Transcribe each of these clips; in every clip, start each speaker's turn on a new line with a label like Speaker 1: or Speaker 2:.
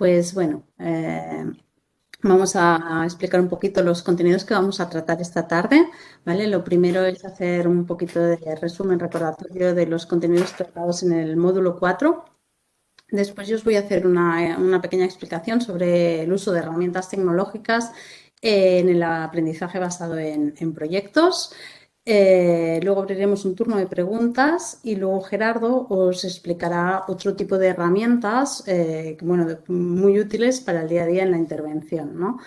Speaker 1: Pues bueno, vamos a explicar un poquito los contenidos que vamos a tratar esta tarde, ¿vale? Lo primero es hacer un poquito de resumen recordatorio de los contenidos tratados en el módulo 4. Después yo os voy a hacer una pequeña explicación sobre el uso de herramientas tecnológicas en el aprendizaje basado en proyectos. Luego abriremos un turno de preguntas y luego Gerardo os explicará otro tipo de herramientas muy útiles para el día a día en la intervención, ¿no?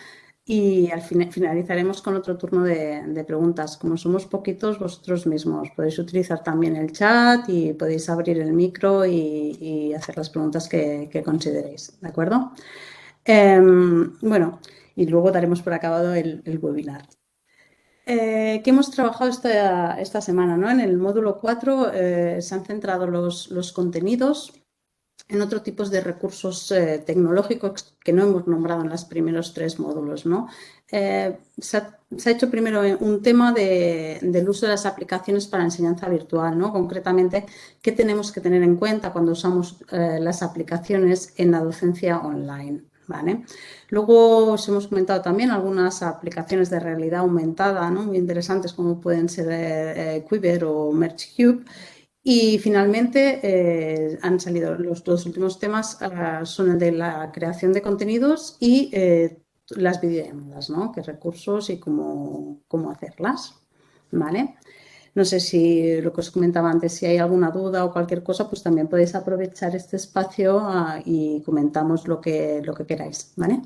Speaker 1: Y al final finalizaremos con otro turno de preguntas. Como somos poquitos, vosotros mismos podéis utilizar también el chat y podéis abrir el micro y hacer las preguntas que consideréis, ¿de acuerdo? Bueno, y luego daremos por acabado el webinar. ¿Qué hemos trabajado esta semana, ¿no? En el módulo 4 se han centrado los contenidos en otros tipos de recursos tecnológicos que no hemos nombrado en los primeros 3 módulos, ¿no? Se ha hecho primero un tema del uso de las aplicaciones para enseñanza virtual, ¿no? Concretamente, ¿qué tenemos que tener en cuenta cuando usamos las aplicaciones en la docencia online? ¿Vale? Luego os hemos comentado también algunas aplicaciones de realidad aumentada, ¿no? Muy interesantes como pueden ser Quiver o MergeCube. Y finalmente han salido los dos últimos temas, son el de la creación de contenidos y las videollamadas, ¿no? Qué recursos y cómo hacerlas, ¿vale? No sé si lo que os comentaba antes, si hay alguna duda o cualquier cosa, pues también podéis aprovechar este espacio y comentamos lo que queráis, ¿vale?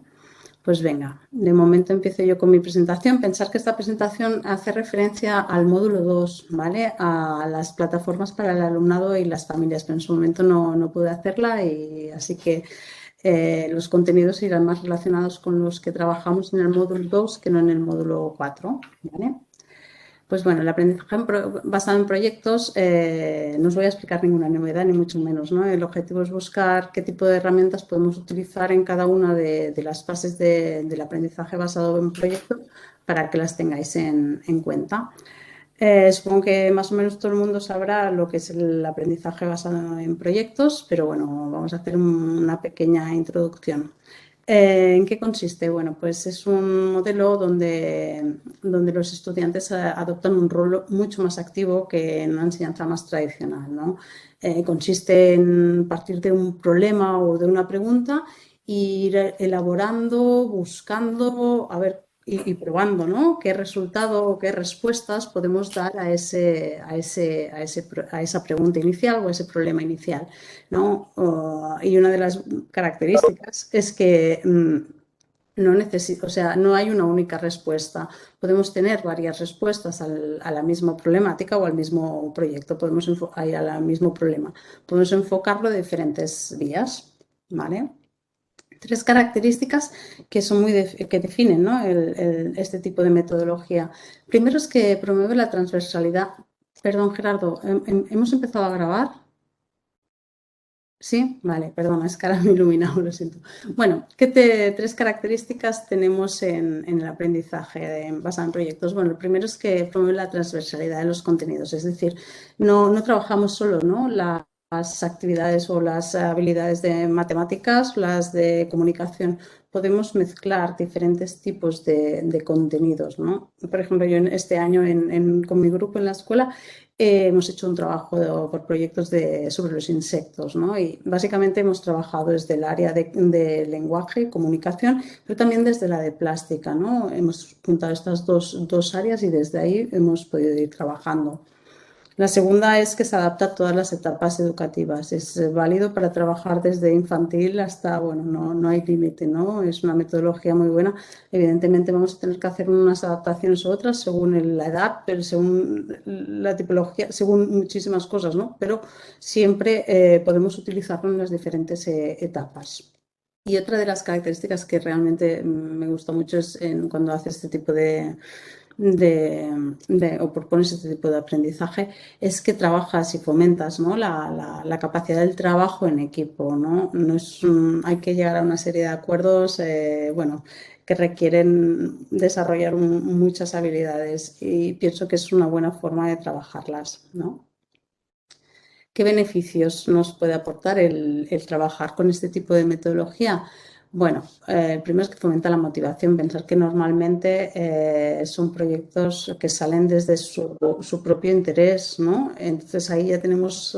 Speaker 1: Pues venga, de momento empiezo yo con mi presentación. Pensar que esta presentación hace referencia al módulo 2, ¿vale? A las plataformas para el alumnado y las familias, pero en su momento no pude hacerla y así que los contenidos irán más relacionados con los que trabajamos en el módulo 2 que no en el módulo 4, ¿vale? Pues bueno, el aprendizaje basado en proyectos no os voy a explicar ninguna novedad, ni mucho menos, ¿no? El objetivo es buscar qué tipo de herramientas podemos utilizar en cada una de las fases del aprendizaje basado en proyectos para que las tengáis en cuenta. Supongo que más o menos todo el mundo sabrá lo que es el aprendizaje basado en proyectos, pero bueno, vamos a hacer una pequeña introducción. ¿En qué consiste? Bueno, pues es un modelo donde los estudiantes adoptan un rol mucho más activo que en una enseñanza más tradicional, ¿no? Consiste en partir de un problema o de una pregunta e ir elaborando, buscando, a ver y probando, ¿no? Qué resultado o qué respuestas podemos dar a esa pregunta inicial o a ese problema inicial, ¿no? Y una de las características es que o sea, no hay una única respuesta. Podemos tener varias respuestas a la misma problemática o al mismo proyecto, podemos ir al mismo problema. Podemos enfocarlo de diferentes vías, ¿vale? 3 características que son que definen, ¿no? Este tipo de metodología. Primero es que promueve la transversalidad. Perdón, Gerardo, ¿hemos empezado a grabar? Sí, vale, perdona, es que ahora me he iluminado, lo siento. Bueno, ¿qué 3 características tenemos en el aprendizaje basado en proyectos? Bueno, el primero es que promueve la transversalidad de los contenidos, es decir, no trabajamos solo, ¿no? Las actividades o las habilidades de matemáticas, las de comunicación, podemos mezclar diferentes tipos de contenidos, ¿no? Por ejemplo, yo este año con mi grupo en la escuela hemos hecho un trabajo por proyectos sobre los insectos, ¿no? Y básicamente hemos trabajado desde el área de lenguaje y comunicación, pero también desde la de plástica, ¿no? Hemos juntado estas dos áreas y desde ahí hemos podido ir trabajando. La segunda es que se adapta a todas las etapas educativas. Es válido para trabajar desde infantil hasta, bueno, no hay límite, ¿no? Es una metodología muy buena. Evidentemente vamos a tener que hacer unas adaptaciones u otras según la edad, pero según la tipología, según muchísimas cosas, ¿no? Pero siempre podemos utilizarlo en las diferentes etapas. Y otra de las características que realmente me gusta mucho es cuando hace este tipo o propones este tipo de aprendizaje es que trabajas y fomentas, ¿no? la capacidad del trabajo en equipo, ¿no? No es hay que llegar a una serie de acuerdos, bueno, que requieren desarrollar muchas habilidades y pienso que es una buena forma de trabajarlas, ¿no? ¿Qué beneficios nos puede aportar el trabajar con este tipo de metodología? Bueno, el primero es que fomenta la motivación. Pensar que normalmente son proyectos que salen desde su propio interés, ¿no? Entonces ahí ya tenemos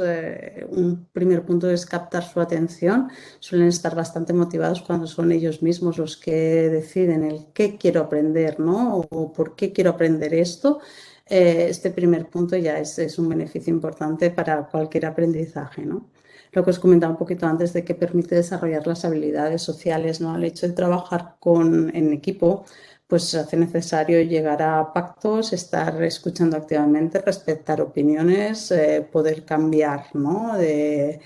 Speaker 1: un primer punto, es captar su atención. Suelen estar bastante motivados cuando son ellos mismos los que deciden el qué quiero aprender, ¿no? O por qué quiero aprender esto. Este primer punto ya es un beneficio importante para cualquier aprendizaje, ¿no? Lo que os comentaba un poquito antes de que permite desarrollar las habilidades sociales, ¿no? El hecho de trabajar en equipo, pues hace necesario llegar a pactos, estar escuchando activamente, respetar opiniones, poder cambiar, ¿no? de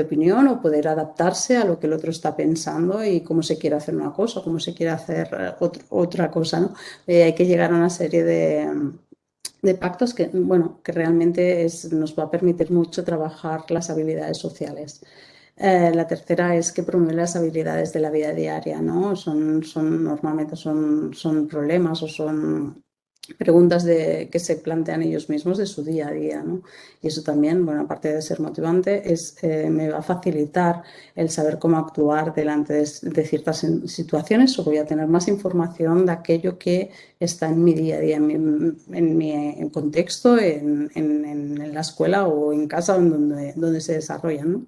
Speaker 1: opinión o poder adaptarse a lo que el otro está pensando y cómo se quiere hacer una cosa, cómo se quiere hacer otra cosa, ¿no? Hay que llegar a una serie de pactos que, bueno, que realmente nos va a permitir mucho trabajar las habilidades sociales. La tercera es que promueve las habilidades de la vida diaria, ¿no? Normalmente son problemas o son preguntas que se plantean ellos mismos de su día a día, ¿no? Y eso también, bueno, aparte de ser motivante, me va a facilitar el saber cómo actuar delante de ciertas situaciones o voy a tener más información de aquello que está en mi día a día, en contexto, en la escuela o en casa donde se desarrollan, ¿no?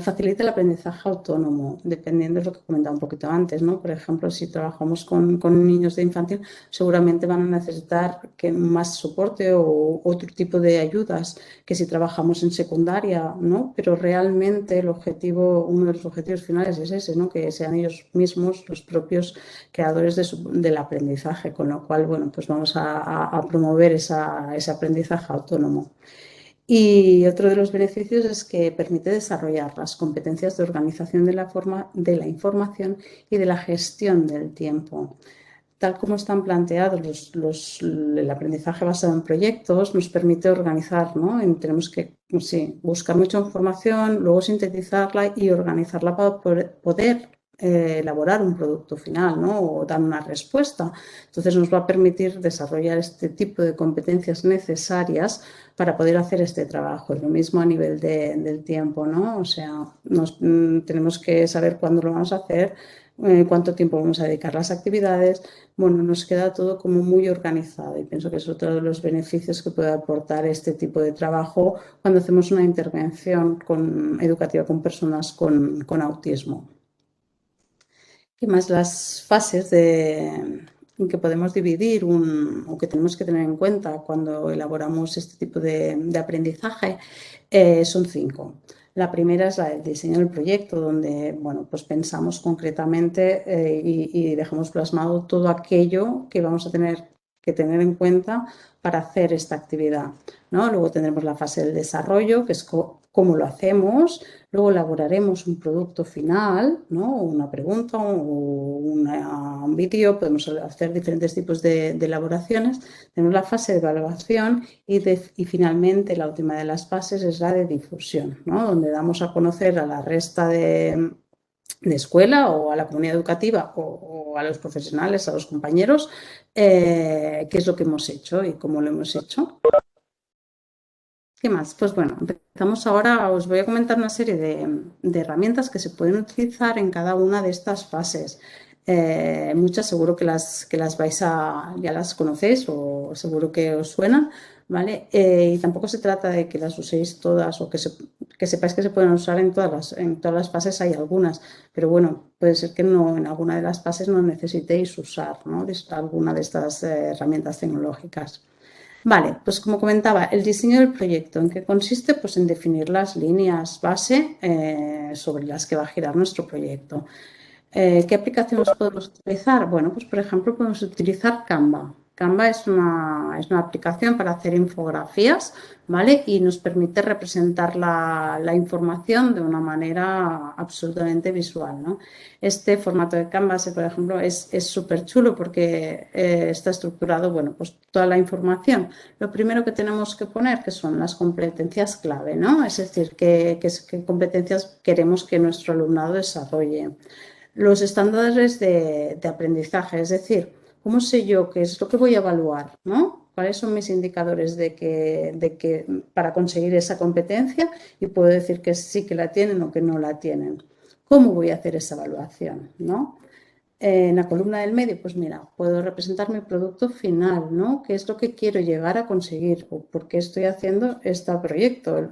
Speaker 1: Facilita el aprendizaje autónomo, dependiendo de lo que comentaba un poquito antes, ¿no? Por ejemplo, si trabajamos con niños de infantil, seguramente van a necesitar más soporte o otro tipo de ayudas que si trabajamos en secundaria, ¿no? Pero realmente uno de los objetivos finales es ese, ¿no? Que sean ellos mismos los propios creadores del aprendizaje, con lo cual, bueno, pues vamos a promover ese aprendizaje autónomo. Y otro de los beneficios es que permite desarrollar las competencias de organización de la información y de la gestión del tiempo. Tal como están planteados el aprendizaje basado en proyectos, nos permite organizar, ¿no? Tenemos que sí, buscar mucha información, luego sintetizarla y organizarla para poder elaborar un producto final, ¿no? O dar una respuesta. Entonces nos va a permitir desarrollar este tipo de competencias necesarias para poder hacer este trabajo. Es lo mismo a nivel del tiempo, ¿no? O sea, tenemos que saber cuándo lo vamos a hacer, cuánto tiempo vamos a dedicar a las actividades. Bueno, nos queda todo como muy organizado y pienso que es otro de los beneficios que puede aportar este tipo de trabajo cuando hacemos una intervención educativa con personas con autismo. ¿Qué más? Las fases que podemos dividir o que tenemos que tener en cuenta cuando elaboramos este tipo de aprendizaje son 5. La primera es la del diseño del proyecto, donde bueno, pues pensamos concretamente y dejamos plasmado todo aquello que vamos a tener que tener en cuenta para hacer esta actividad, ¿no? Luego tendremos la fase del desarrollo, que es cómo lo hacemos. Luego elaboraremos un producto final, ¿no? Una pregunta o un vídeo, podemos hacer diferentes tipos de elaboraciones. Tenemos la fase de evaluación y finalmente la última de las fases es la de difusión, ¿no? Donde damos a conocer a la resta de escuela o a la comunidad educativa o a los profesionales, a los compañeros, qué es lo que hemos hecho y cómo lo hemos hecho. ¿Qué más? Pues bueno, empezamos ahora, os voy a comentar una serie de herramientas que se pueden utilizar en cada una de estas fases. Muchas seguro que las ya las conocéis o seguro que os suenan, ¿vale? Y tampoco se trata de que las uséis todas o que sepáis que se pueden usar en todas las fases, hay algunas, pero bueno, puede ser que no, en alguna de las fases no necesitéis usar, ¿no? Alguna de estas herramientas tecnológicas. Vale, pues como comentaba, el diseño del proyecto, ¿en qué consiste? Pues en definir las líneas base sobre las que va a girar nuestro proyecto. ¿Qué aplicaciones podemos utilizar? Bueno, pues por ejemplo podemos utilizar Canva. Canva es una aplicación para hacer infografías, ¿vale? Y nos permite representar la información de una manera absolutamente visual, ¿no? Este formato de Canvas, por ejemplo, es súper chulo porque está estructurado, bueno, pues toda la información. Lo primero que tenemos que poner, que son las competencias clave, ¿no? Es decir, qué competencias queremos que nuestro alumnado desarrolle. Los estándares de aprendizaje, es decir, ¿cómo sé yo qué es lo que voy a evaluar, ¿no? ¿Cuáles son mis indicadores para conseguir esa competencia? Y puedo decir que sí que la tienen o que no la tienen. ¿Cómo voy a hacer esa evaluación, ¿no? En la columna del medio, pues mira, puedo representar mi producto final, ¿no? ¿Qué es lo que quiero llegar a conseguir? ¿O por qué estoy haciendo este proyecto?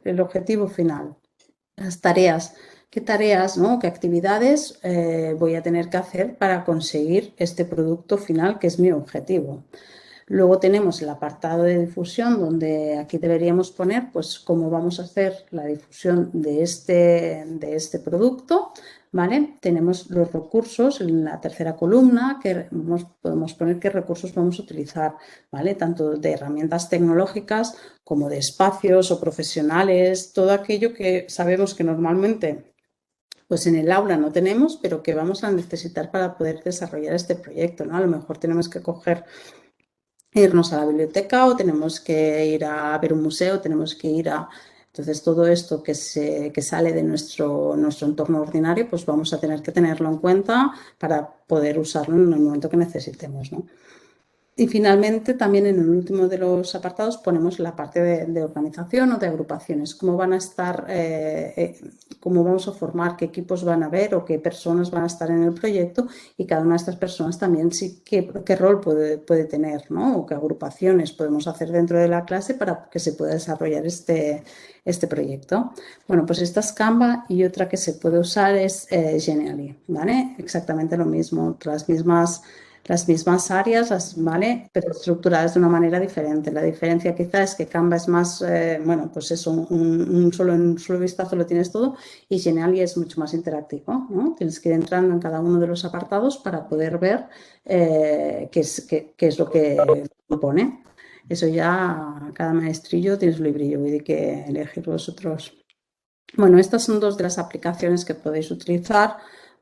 Speaker 1: El objetivo final. Las tareas. ¿Qué tareas, ¿no? ¿Qué actividades voy a tener que hacer para conseguir este producto final que es mi objetivo? Luego tenemos el apartado de difusión, donde aquí deberíamos poner pues cómo vamos a hacer la difusión de este producto, ¿vale? Tenemos los recursos en la tercera columna, que podemos poner qué recursos vamos a utilizar, ¿vale? Tanto de herramientas tecnológicas como de espacios o profesionales, todo aquello que sabemos que normalmente pues en el aula no tenemos, pero que vamos a necesitar para poder desarrollar este proyecto, ¿no? A lo mejor tenemos que irnos a la biblioteca o tenemos que ir a ver un museo, tenemos que ir a... Entonces, todo esto que sale de nuestro entorno ordinario, pues vamos a tener que tenerlo en cuenta para poder usarlo en el momento que necesitemos, ¿no? Y finalmente, también en el último de los apartados ponemos la parte de organización o de agrupaciones, cómo van a estar, cómo vamos a formar, qué equipos van a haber o qué personas van a estar en el proyecto y cada una de estas personas también sí qué rol puede tener, ¿no? O qué agrupaciones podemos hacer dentro de la clase para que se pueda desarrollar este proyecto. Bueno, pues esta es Canva y otra que se puede usar es Genially, ¿vale? Exactamente lo mismo, las mismas áreas, ¿vale? Pero estructuradas de una manera diferente. La diferencia quizá es que Canva es más, bueno, pues eso, en un solo vistazo lo tienes todo y Genially es mucho más interactivo, ¿no? Tienes que ir entrando en cada uno de los apartados para poder ver qué es lo que propone. Eso ya, cada maestrillo tiene su librillo y de que elegir vosotros. Bueno, estas son dos de las aplicaciones que podéis utilizar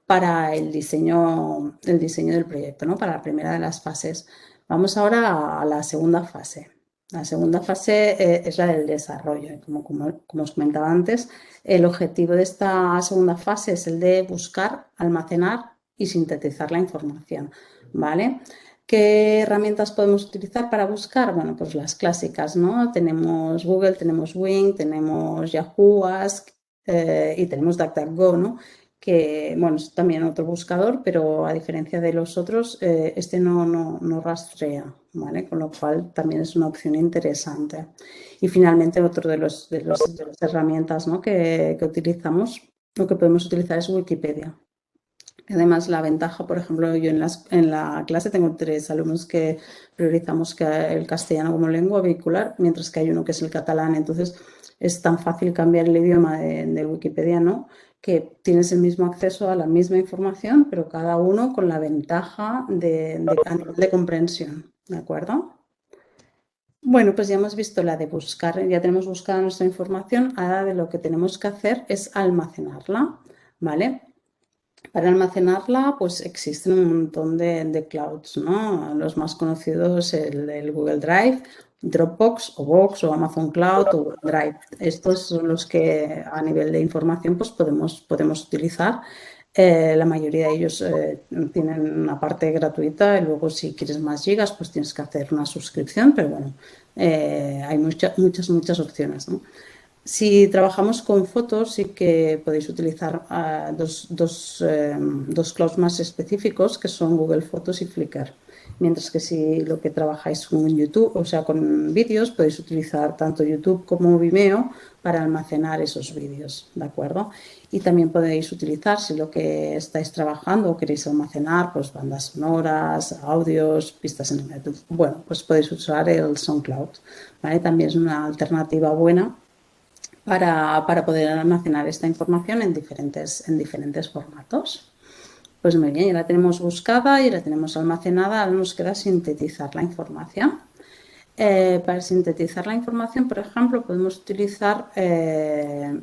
Speaker 1: para el diseño del proyecto, ¿no? Para la primera de las fases. Vamos ahora a la segunda fase. La segunda fase es la del desarrollo. Como os comentaba antes, el objetivo de esta segunda fase es el de buscar, almacenar y sintetizar la información, ¿vale? ¿Qué herramientas podemos utilizar para buscar? Bueno, pues las clásicas, ¿no? Tenemos Google, tenemos Bing, tenemos Yahoo, Ask, y tenemos DuckDuckGo, ¿no? Que, bueno, es también otro buscador, pero a diferencia de los otros, este no rastrea, ¿vale? Con lo cual también es una opción interesante. Y finalmente, otro de las herramientas, ¿no? que utilizamos, lo que podemos utilizar es Wikipedia. Además, la ventaja, por ejemplo, yo en la clase tengo 3 alumnos que priorizamos el castellano como lengua vehicular, mientras que hay uno que es el catalán. Entonces, es tan fácil cambiar el idioma de Wikipedia, ¿no? Que tienes el mismo acceso a la misma información, pero cada uno con la ventaja a nivel de comprensión, ¿de acuerdo? Bueno, pues ya hemos visto la de buscar, ya tenemos buscada nuestra información, ahora de lo que tenemos que hacer es almacenarla, ¿vale? Para almacenarla, pues existen un montón de clouds, ¿no? Los más conocidos, el Google Drive, Dropbox o Box o Amazon Cloud o Drive. Estos son los que a nivel de información pues podemos utilizar. La mayoría de ellos tienen una parte gratuita y luego si quieres más gigas pues tienes que hacer una suscripción, pero bueno, hay muchas opciones, ¿no? Si trabajamos con fotos, sí que podéis utilizar dos clouds más específicos, que son Google Fotos y Flickr. Mientras que si lo que trabajáis con YouTube, o sea, con vídeos, podéis utilizar tanto YouTube como Vimeo para almacenar esos vídeos, ¿de acuerdo? Y también podéis utilizar, si lo que estáis trabajando o queréis almacenar, pues bandas sonoras, audios, pistas en YouTube, bueno, pues podéis usar el SoundCloud, ¿vale? También es una alternativa buena para poder almacenar esta información en diferentes formatos. Pues muy bien, ya la tenemos buscada y la tenemos almacenada, ahora nos queda sintetizar la información. Para sintetizar la información, por ejemplo, podemos utilizar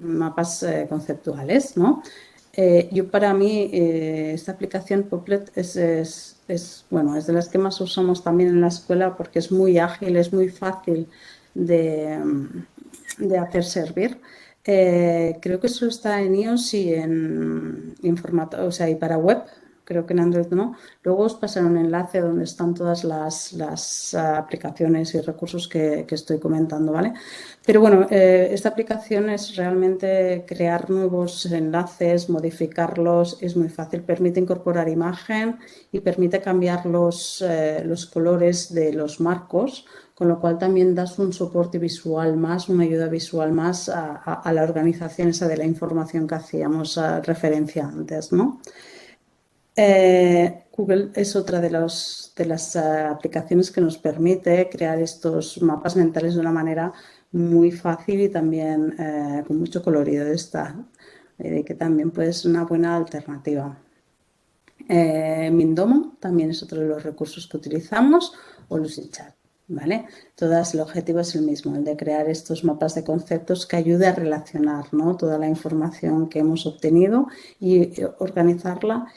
Speaker 1: mapas conceptuales, ¿no? Yo para mí esta aplicación Popplet bueno, es de las que más usamos también en la escuela porque es muy ágil, es muy fácil de, hacer servir. Creo que eso está en iOS y en formato, o sea, y para web. creo que en Android no. Luego os pasaré un enlace donde están todas las aplicaciones y recursos que estoy comentando, ¿vale? Pero bueno, esta aplicación es realmente crear nuevos enlaces, modificarlos, es muy fácil, permite incorporar imagen y permite cambiar los colores de los marcos, con lo cual también das un soporte visual más, una ayuda visual más a la organización esa de la información que hacíamos referencia antes, ¿no? Google es otra de las aplicaciones que nos permite crear estos mapas mentales de una manera muy fácil y también con mucho colorido que también puede ser una buena alternativa. Mindomo también es otro de los recursos que utilizamos, o Lucidchat, ¿vale? El objetivo es el mismo, el de crear estos mapas de conceptos que ayude a relacionar, ¿no?, toda la información que hemos obtenido y organizarla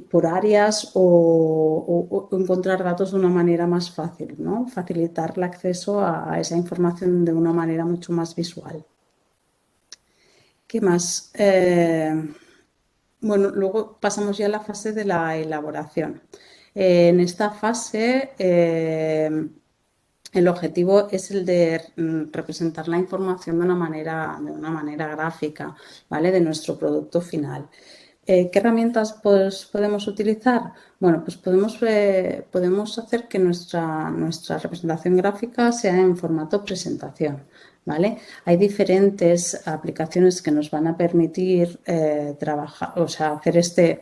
Speaker 1: por áreas o encontrar datos de una manera más fácil, ¿no? Facilitar el acceso a esa información de una manera mucho más visual. ¿Qué más? Bueno, luego pasamos ya a la fase de la elaboración. En esta fase, el objetivo es el de representar la información de una manera gráfica, ¿vale? De nuestro producto final. ¿Qué herramientas podemos utilizar? Bueno, pues podemos hacer que nuestra representación gráfica sea en formato presentación, ¿vale? Hay diferentes aplicaciones que nos van a permitir trabajar, o sea, hacer este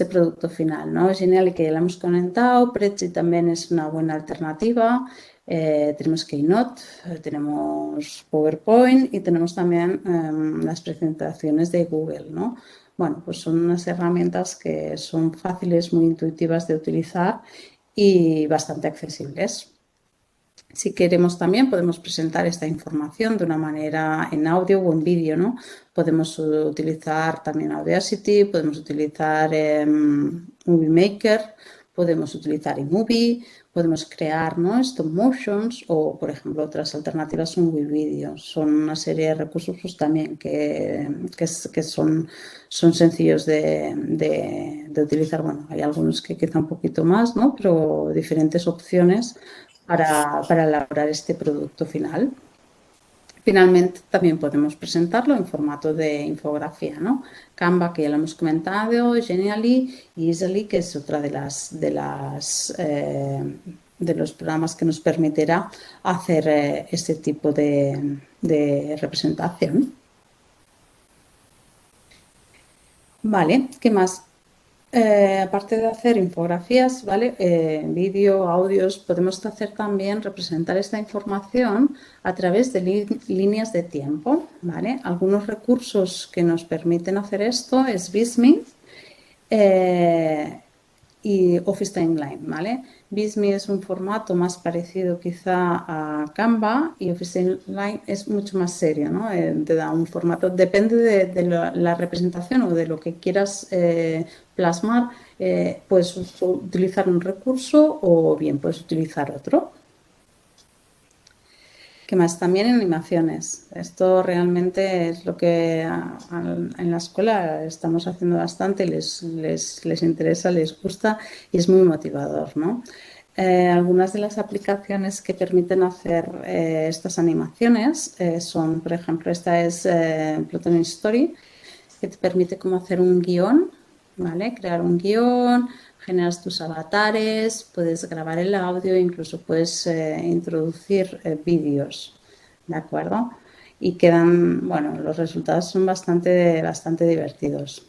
Speaker 1: producto final, ¿no? Genial, que ya lo hemos comentado. Prezi también es una buena alternativa. Tenemos Keynote, tenemos PowerPoint y tenemos también las presentaciones de Google, ¿no? Bueno, pues son unas herramientas que son fáciles, muy intuitivas de utilizar y bastante accesibles. Si queremos también podemos presentar esta información de una manera en audio o en vídeo, ¿no? Podemos utilizar también Audacity, podemos utilizar Movie Maker, podemos utilizar iMovie, podemos crear, ¿no?, stop motions o, por ejemplo, otras alternativas son WeVideo. Son una serie de recursos pues, también que son sencillos de utilizar. Bueno, hay algunos que quizá un poquito más, ¿no?, pero diferentes opciones para elaborar este producto final. Finalmente, también podemos presentarlo en formato de infografía, ¿no? Canva, que ya lo hemos comentado, Genially y Easily, que es otra de los programas que nos permitirá hacer este tipo de representación. Vale, ¿qué más? Aparte de hacer infografías, ¿vale? Vídeo, audios, podemos hacer también representar esta información a través de líneas de tiempo, ¿vale? Algunos recursos que nos permiten hacer esto es Visme y Office Timeline, ¿vale? Visme es un formato más parecido quizá a Canva y Office Timeline es mucho más serio, ¿no? Te da un formato, depende de la representación o de lo que quieras plasmar, puedes utilizar un recurso o bien puedes utilizar otro. ¿Qué más? También en animaciones. Esto realmente es lo que en la escuela estamos haciendo bastante, les interesa, les gusta y es muy motivador, ¿no? Algunas de las aplicaciones que permiten hacer estas animaciones son, por ejemplo, esta es Plotting Story, que te permite como hacer un guión, ¿vale? Crear un guión, generas tus avatares, puedes grabar el audio, incluso puedes introducir vídeos, ¿de acuerdo? Y quedan, bueno, los resultados son bastante divertidos.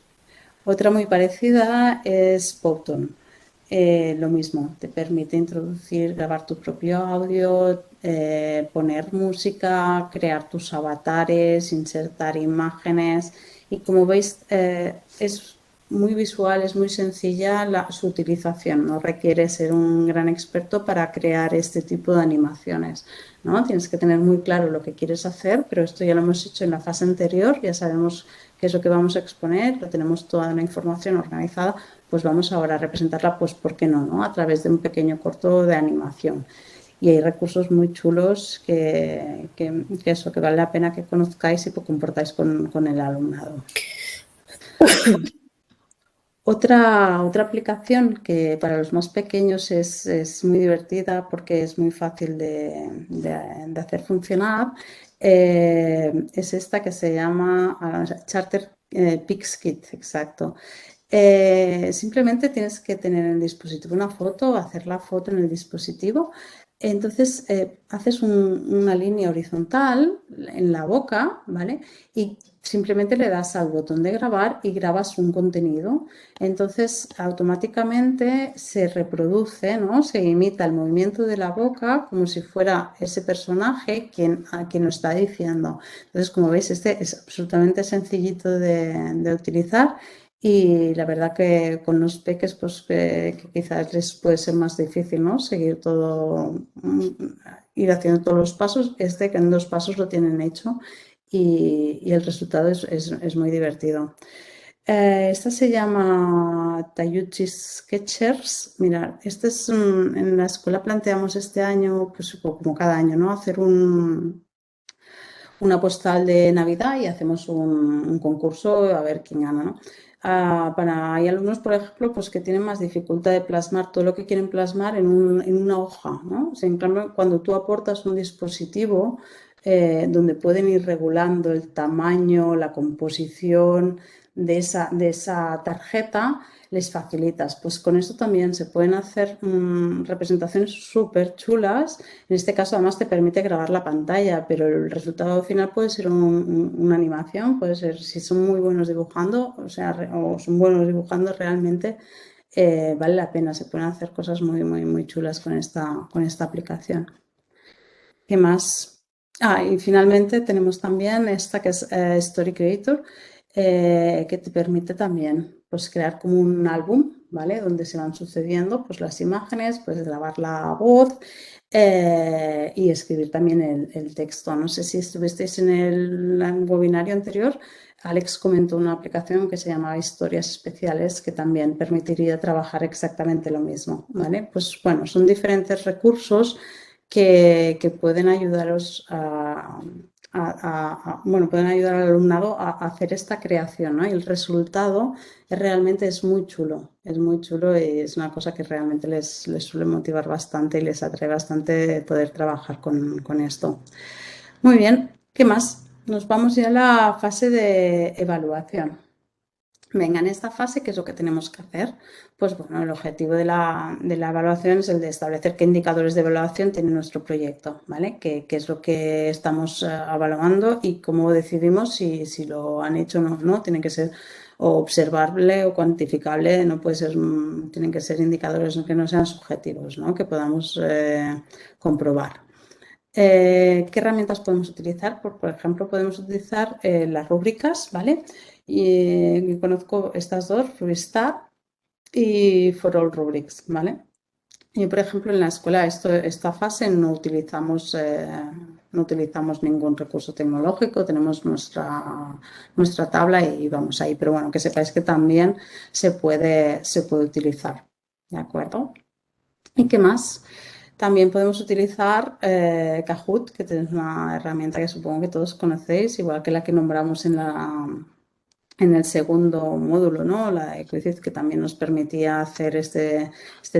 Speaker 1: Otra muy parecida es Powtoon. Lo mismo, te permite introducir, grabar tu propio audio, poner música, crear tus avatares, insertar imágenes y como veis es muy visual, es muy sencilla su utilización, no requiere ser un gran experto para crear este tipo de animaciones, ¿no? Tienes que tener muy claro lo que quieres hacer, pero esto ya lo hemos hecho en la fase anterior, ya sabemos qué es lo que vamos a exponer, lo tenemos toda la información organizada, pues vamos ahora a representarla, pues ¿por qué no, no? A través de un pequeño corto de animación. Y hay recursos muy chulos que vale la pena que conozcáis y que compartáis con el alumnado. Otra aplicación que para los más pequeños es muy divertida porque es muy fácil de hacer funcionar, es esta que se llama Charter PixKit, exacto. Simplemente tienes que tener en el dispositivo una foto, hacer la foto en el dispositivo. Entonces haces una línea horizontal en la boca, ¿vale? Y simplemente le das al botón de grabar y grabas un contenido. Entonces automáticamente se reproduce, ¿no? Se imita el movimiento de la boca como si fuera ese personaje a quien lo está diciendo. Entonces, como veis, este es absolutamente sencillito de utilizar. Y la verdad que con los peques, pues que quizás les puede ser más difícil, ¿no? Seguir todo, ir haciendo todos los pasos. Este que en 2 pasos lo tienen hecho y el resultado es muy divertido. Esta se llama Tayuchi Sketchers. Mirad, en la escuela planteamos este año, pues como cada año, ¿no? Hacer una postal de Navidad y hacemos un concurso a ver quién gana, ¿no? Hay alumnos, por ejemplo, pues que tienen más dificultad de plasmar todo lo que quieren plasmar en una hoja, ¿no? O sea, en cambio, cuando tú aportas un dispositivo donde pueden ir regulando el tamaño, la composición de esa tarjeta, les facilitas. Pues con esto también se pueden hacer representaciones súper chulas. En este caso, además, te permite grabar la pantalla, pero el resultado final puede ser una animación, puede ser, si son muy buenos dibujando, o sea, o son buenos dibujando realmente, vale la pena. Se pueden hacer cosas muy, muy, muy chulas con esta aplicación. ¿Qué más? Y finalmente tenemos también esta que es Story Creator, que te permite también pues, crear como un álbum, ¿vale? Donde se van sucediendo pues, las imágenes, puedes grabar la voz y escribir también el texto. No sé si estuvisteis en el webinario anterior. Alex comentó una aplicación que se llamaba Historias Especiales que también permitiría trabajar exactamente lo mismo, ¿vale? Pues bueno, son diferentes recursos que pueden ayudaros bueno, pueden ayudar al alumnado a hacer esta creación, ¿no? Y el resultado realmente es muy chulo y es una cosa que realmente les suele motivar bastante y les atrae bastante poder trabajar con esto. Muy bien, ¿qué más? Nos vamos ya a la fase de evaluación. Venga, en esta fase, ¿qué es lo que tenemos que hacer? Pues bueno, el objetivo de la evaluación es el de establecer qué indicadores de evaluación tiene nuestro proyecto, ¿vale? Qué es lo que estamos evaluando y cómo decidimos si lo han hecho o no, ¿no? Tiene que ser o observable o cuantificable, no puede ser, tienen que ser indicadores que no sean subjetivos, ¿no? Que podamos comprobar. ¿Qué herramientas podemos utilizar? Por ejemplo, podemos utilizar las rúbricas, ¿vale? Y conozco estas dos, Rubistar y For All Rubrics, ¿vale? Y por ejemplo, en la escuela esta fase no utilizamos ningún recurso tecnológico, tenemos nuestra tabla y vamos ahí. Pero bueno, que sepáis que también se puede utilizar, ¿de acuerdo? ¿Y qué más? También podemos utilizar Kahoot, que es una herramienta que supongo que todos conocéis, igual que la que nombramos en el segundo módulo, ¿no? La de Quizzes, que también nos permitía hacer este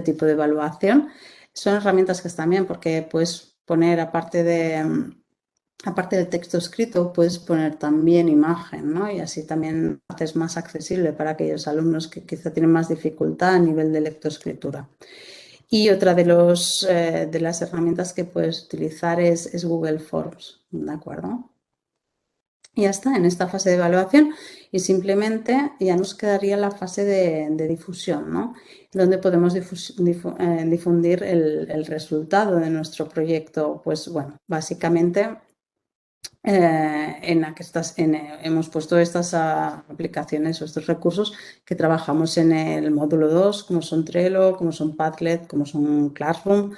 Speaker 1: tipo de evaluación. Son herramientas que están bien porque puedes poner, aparte del texto escrito, puedes poner también imagen, ¿no? Y así también haces más accesible para aquellos alumnos que quizá tienen más dificultad a nivel de lectoescritura. Y otra de las herramientas que puedes utilizar es Google Forms, ¿de acuerdo? Y ya está, en esta fase de evaluación y simplemente ya nos quedaría la fase de difusión, ¿no? Donde podemos difundir el resultado de nuestro proyecto. Pues bueno, básicamente hemos puesto estas aplicaciones o estos recursos que trabajamos en el módulo 2, como son Trello, como son Padlet, como son Classroom,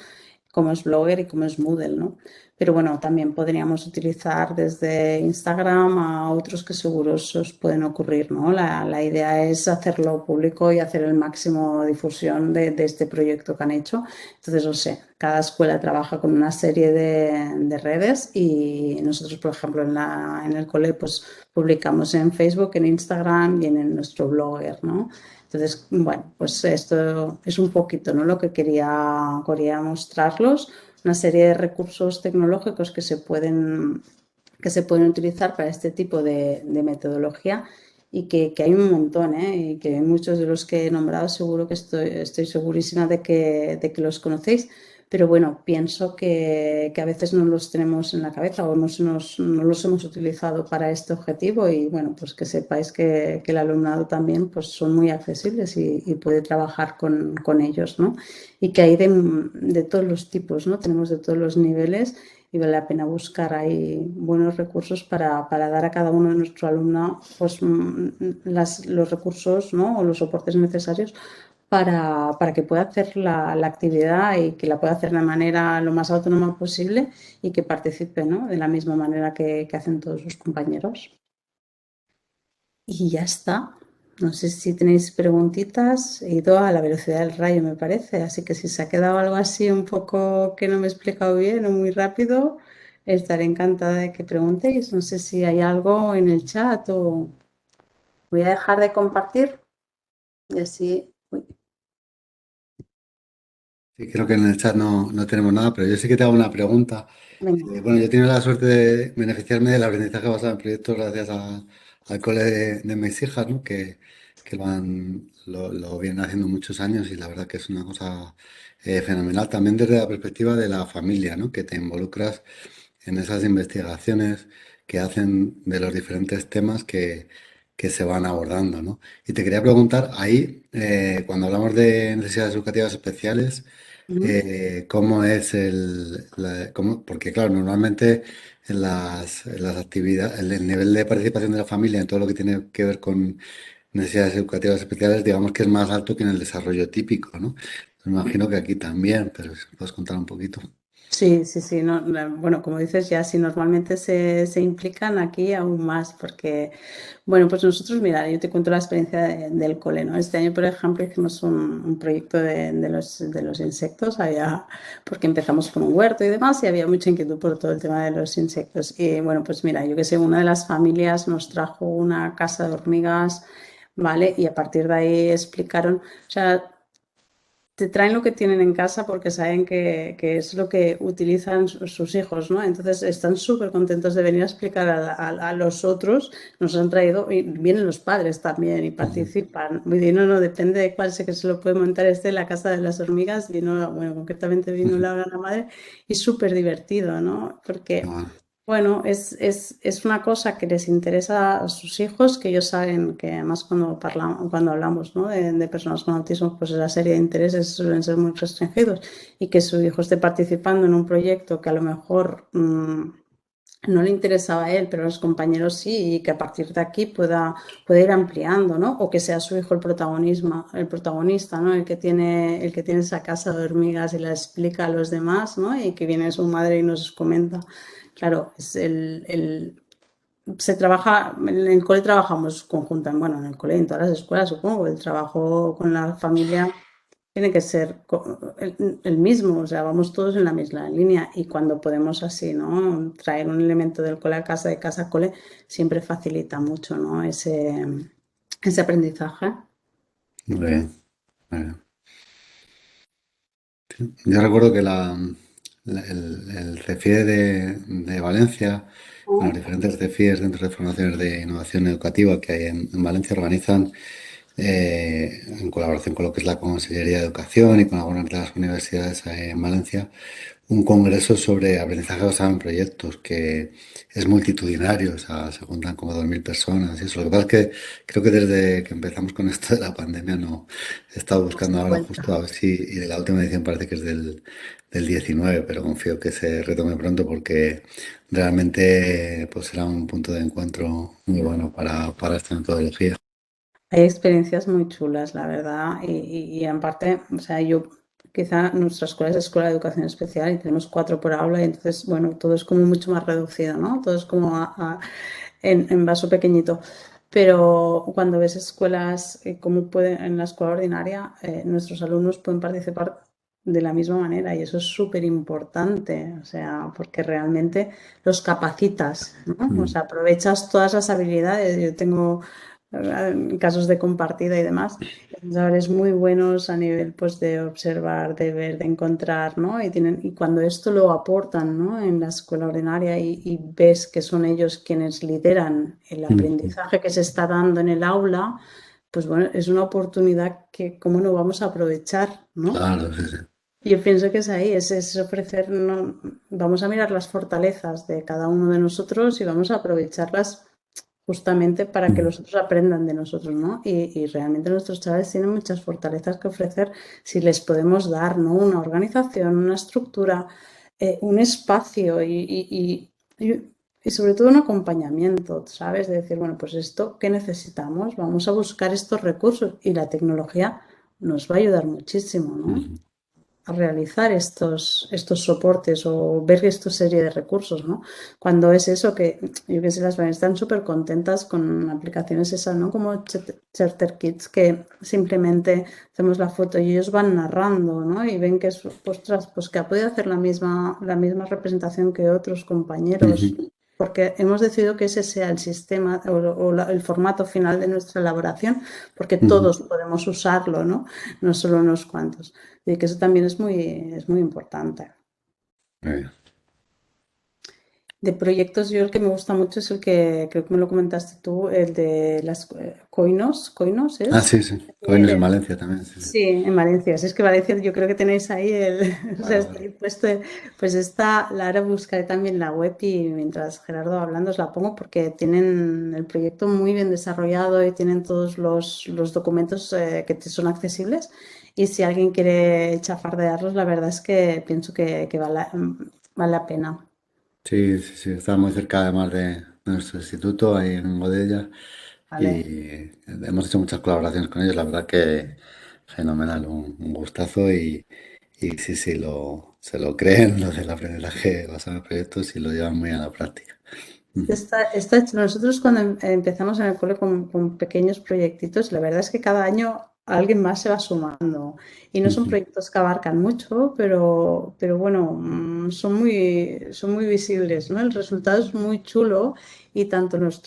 Speaker 1: como es Blogger y como es Moodle, ¿no? Pero bueno, también podríamos utilizar desde Instagram a otros que seguros os pueden ocurrir, ¿no? La idea es hacerlo público y hacer el máximo difusión de este proyecto que han hecho. Entonces, no sé, cada escuela trabaja con una serie de redes y nosotros, por ejemplo, en el cole, pues publicamos en Facebook, en Instagram y en nuestro Blogger, ¿no? Entonces, bueno, pues esto es un poquito, ¿no? Lo que quería mostrarlos, una serie de recursos tecnológicos que se pueden utilizar para este tipo de metodología y que hay un montón, ¿eh? Y que muchos de los que he nombrado seguro que estoy segurísima de que los conocéis, pero bueno, pienso que a veces no los tenemos en la cabeza o no los hemos utilizado para este objetivo y bueno, pues que sepáis que el alumnado también pues son muy accesibles y puede trabajar con ellos, ¿no? Y que hay de todos los tipos, ¿no? Tenemos de todos los niveles y vale la pena buscar ahí buenos recursos para dar a cada uno de nuestro alumno pues, los recursos, ¿no? O los soportes necesarios para que pueda hacer la actividad y que la pueda hacer de manera lo más autónoma posible y que participe, ¿no? De la misma manera que hacen todos sus compañeros. Y ya está. No sé si tenéis preguntitas. He ido a la velocidad del rayo, me parece. Así que si se ha quedado algo así un poco que no me he explicado bien o muy rápido, estaré encantada de que preguntéis. No sé si hay algo en el chat o voy a dejar de compartir y así. Uy,
Speaker 2: Sí, creo que en el chat no tenemos nada, pero yo sí que te hago una pregunta.
Speaker 1: venga.
Speaker 2: Bueno, yo he tenido la suerte de beneficiarme del aprendizaje basado en proyectos gracias al cole de mis hijas, ¿no? Que lo vienen haciendo muchos años y la verdad que es una cosa fenomenal. También desde la perspectiva de la familia, ¿no? Que te involucras en esas investigaciones que hacen de los diferentes temas que se van abordando, ¿no? Y te quería preguntar, ahí, cuando hablamos de necesidades educativas especiales,
Speaker 1: Ujú.
Speaker 2: ¿cómo es porque claro, normalmente en las actividades, el nivel de participación de la familia en todo lo que tiene que ver con necesidades educativas especiales, digamos que es más alto que en el desarrollo típico, ¿no? Me imagino que aquí también, pero si puedes contar un poquito.
Speaker 1: Sí, sí, sí. Bueno, como dices, ya si normalmente se implican aquí aún más, porque, bueno, pues nosotros, mira, yo te cuento la experiencia del cole, ¿no? Este año, por ejemplo, hicimos un proyecto de los insectos, porque empezamos con un huerto y demás, y había mucha inquietud por todo el tema de los insectos. Y bueno, pues mira, yo que sé, una de las familias nos trajo una casa de hormigas, ¿vale? Y a partir de ahí explicaron, o sea, te traen lo que tienen en casa porque saben que es lo que utilizan sus hijos, ¿no? Entonces están súper contentos de venir a explicar a los otros. Nos han traído, y vienen los padres también y
Speaker 2: Ujú.
Speaker 1: participan. Y no, depende de cuál sé que se lo puede montar la casa de las hormigas. Vino, bueno, concretamente vino la madre y súper divertido, ¿no?
Speaker 2: Qué
Speaker 1: Porque
Speaker 2: bueno.
Speaker 1: bueno, es una cosa que les interesa a sus hijos, que ellos saben que además cuando hablamos, ¿no? de personas con autismo, pues esa serie de intereses suelen ser muy restringidos y que su hijo esté participando en un proyecto que a lo mejor no le interesaba a él, pero a los compañeros sí, y que a partir de aquí pueda ir ampliando, ¿no? O que sea su hijo el protagonista, ¿no? El que tiene esa casa de hormigas y la explica a los demás, ¿no? Y que viene su madre y nos comenta. Claro, se trabaja, en el cole trabajamos conjuntamente, bueno, en el cole, en todas las escuelas, supongo, el trabajo con la familia tiene que ser el mismo, o sea, vamos todos en la misma línea y cuando podemos así, ¿no? Traer un elemento del cole a casa, de casa a cole, siempre facilita mucho, ¿no? Ese aprendizaje.
Speaker 2: Muy bien, muy bien. Yo recuerdo que el CEFIE de Valencia, bueno, los diferentes CEFIEs, Centros de Formaciones de Innovación Educativa que hay en Valencia, organizan, en colaboración con lo que es la Consellería de Educación y con algunas de las universidades en Valencia, un congreso sobre aprendizaje basado en proyectos que es multitudinario, o sea, se juntan como 2.000 personas y eso. Lo que pasa es que creo que desde que empezamos con esto de la pandemia no he estado buscando ahora justo
Speaker 1: Vuelta.
Speaker 2: a ver si, y de la última edición parece que es del 19, pero confío que se retome pronto porque realmente pues será un punto de encuentro muy bueno para esta metodología.
Speaker 1: Hay experiencias muy chulas, la verdad, y en parte, o sea, quizá nuestra escuela es escuela de educación especial y tenemos 4 por aula y entonces, bueno, todo es como mucho más reducido, ¿no? Todo es como en vaso pequeñito. Pero cuando ves escuelas, como en la escuela ordinaria, nuestros alumnos pueden participar de la misma manera y eso es súper importante, o sea, porque realmente los capacitas, ¿no? O
Speaker 2: Mm.
Speaker 1: sea, aprovechas todas las habilidades. Yo tengo en casos de compartida y demás. Los pensadores muy buenos a nivel pues, de observar, de ver, de encontrar, ¿no? Y cuando esto lo aportan, ¿no? En la escuela ordinaria y ves que son ellos quienes lideran el
Speaker 2: Ujú.
Speaker 1: aprendizaje que se está dando en el aula, pues bueno, es una oportunidad que cómo no vamos a aprovechar, ¿no?
Speaker 2: Claro, sí, sí.
Speaker 1: Yo pienso que es ahí, es ofrecer, vamos a mirar las fortalezas de cada uno de nosotros y vamos a aprovecharlas justamente para que
Speaker 2: Ujú.
Speaker 1: los otros aprendan de nosotros, ¿no? Y realmente nuestros chavales tienen muchas fortalezas que ofrecer si les podemos dar, ¿no? Una organización, una estructura, un espacio y sobre todo un acompañamiento, ¿sabes? De decir, bueno, pues esto, ¿qué necesitamos? Vamos a buscar estos recursos y la tecnología nos va a ayudar muchísimo, ¿no?
Speaker 2: Ujú.
Speaker 1: A realizar estos soportes o ver esta serie de recursos, ¿no? Cuando es eso que, yo que sé, las familias están súper contentas con aplicaciones esas, ¿no? Como Charter Kids, que simplemente hacemos la foto y ellos van narrando, ¿no? Y ven que es, ostras, pues que ha podido hacer la misma representación que otros compañeros.
Speaker 2: Ujú.
Speaker 1: Porque hemos decidido que ese sea el sistema el formato final de nuestra elaboración, porque
Speaker 2: Ujú.
Speaker 1: todos podemos usarlo, ¿no? No solo unos cuantos. Y que eso también es muy importante.
Speaker 2: Muy bien.
Speaker 1: De proyectos, yo el que me gusta mucho es el que creo que me lo comentaste tú, el de las Coinos,
Speaker 2: Ah,
Speaker 1: ¿es?
Speaker 2: sí, sí. Coines en Valencia también, sí, sí.
Speaker 1: Sí, en Valencia. Si es que Valencia, yo creo que tenéis ahí o sea,
Speaker 2: Claro,
Speaker 1: está
Speaker 2: claro.
Speaker 1: ahí puesto, pues esta, la ahora buscaré también la web y mientras Gerardo va hablando os la pongo porque tienen el proyecto muy bien desarrollado y tienen todos los documentos que te son accesibles y si alguien quiere chafardearlos, la verdad es que pienso que vale la pena.
Speaker 2: Sí, sí, sí. Está muy cerca además de nuestro instituto, ahí en Godella.
Speaker 1: ¿Vale?
Speaker 2: Y hemos hecho muchas colaboraciones con ellos. La verdad que fenomenal, un gustazo. Y sí, sí, se lo creen, lo del aprendizaje basado en proyectos y lo llevan muy a la práctica. Ujú.
Speaker 1: Está hecho. Nosotros cuando empezamos en el cole con pequeños proyectitos, la verdad es que cada año alguien más se va sumando. Y no son
Speaker 2: Ujú.
Speaker 1: proyectos que abarcan mucho, pero bueno, son muy visibles, ¿no? El resultado es muy chulo y tanto los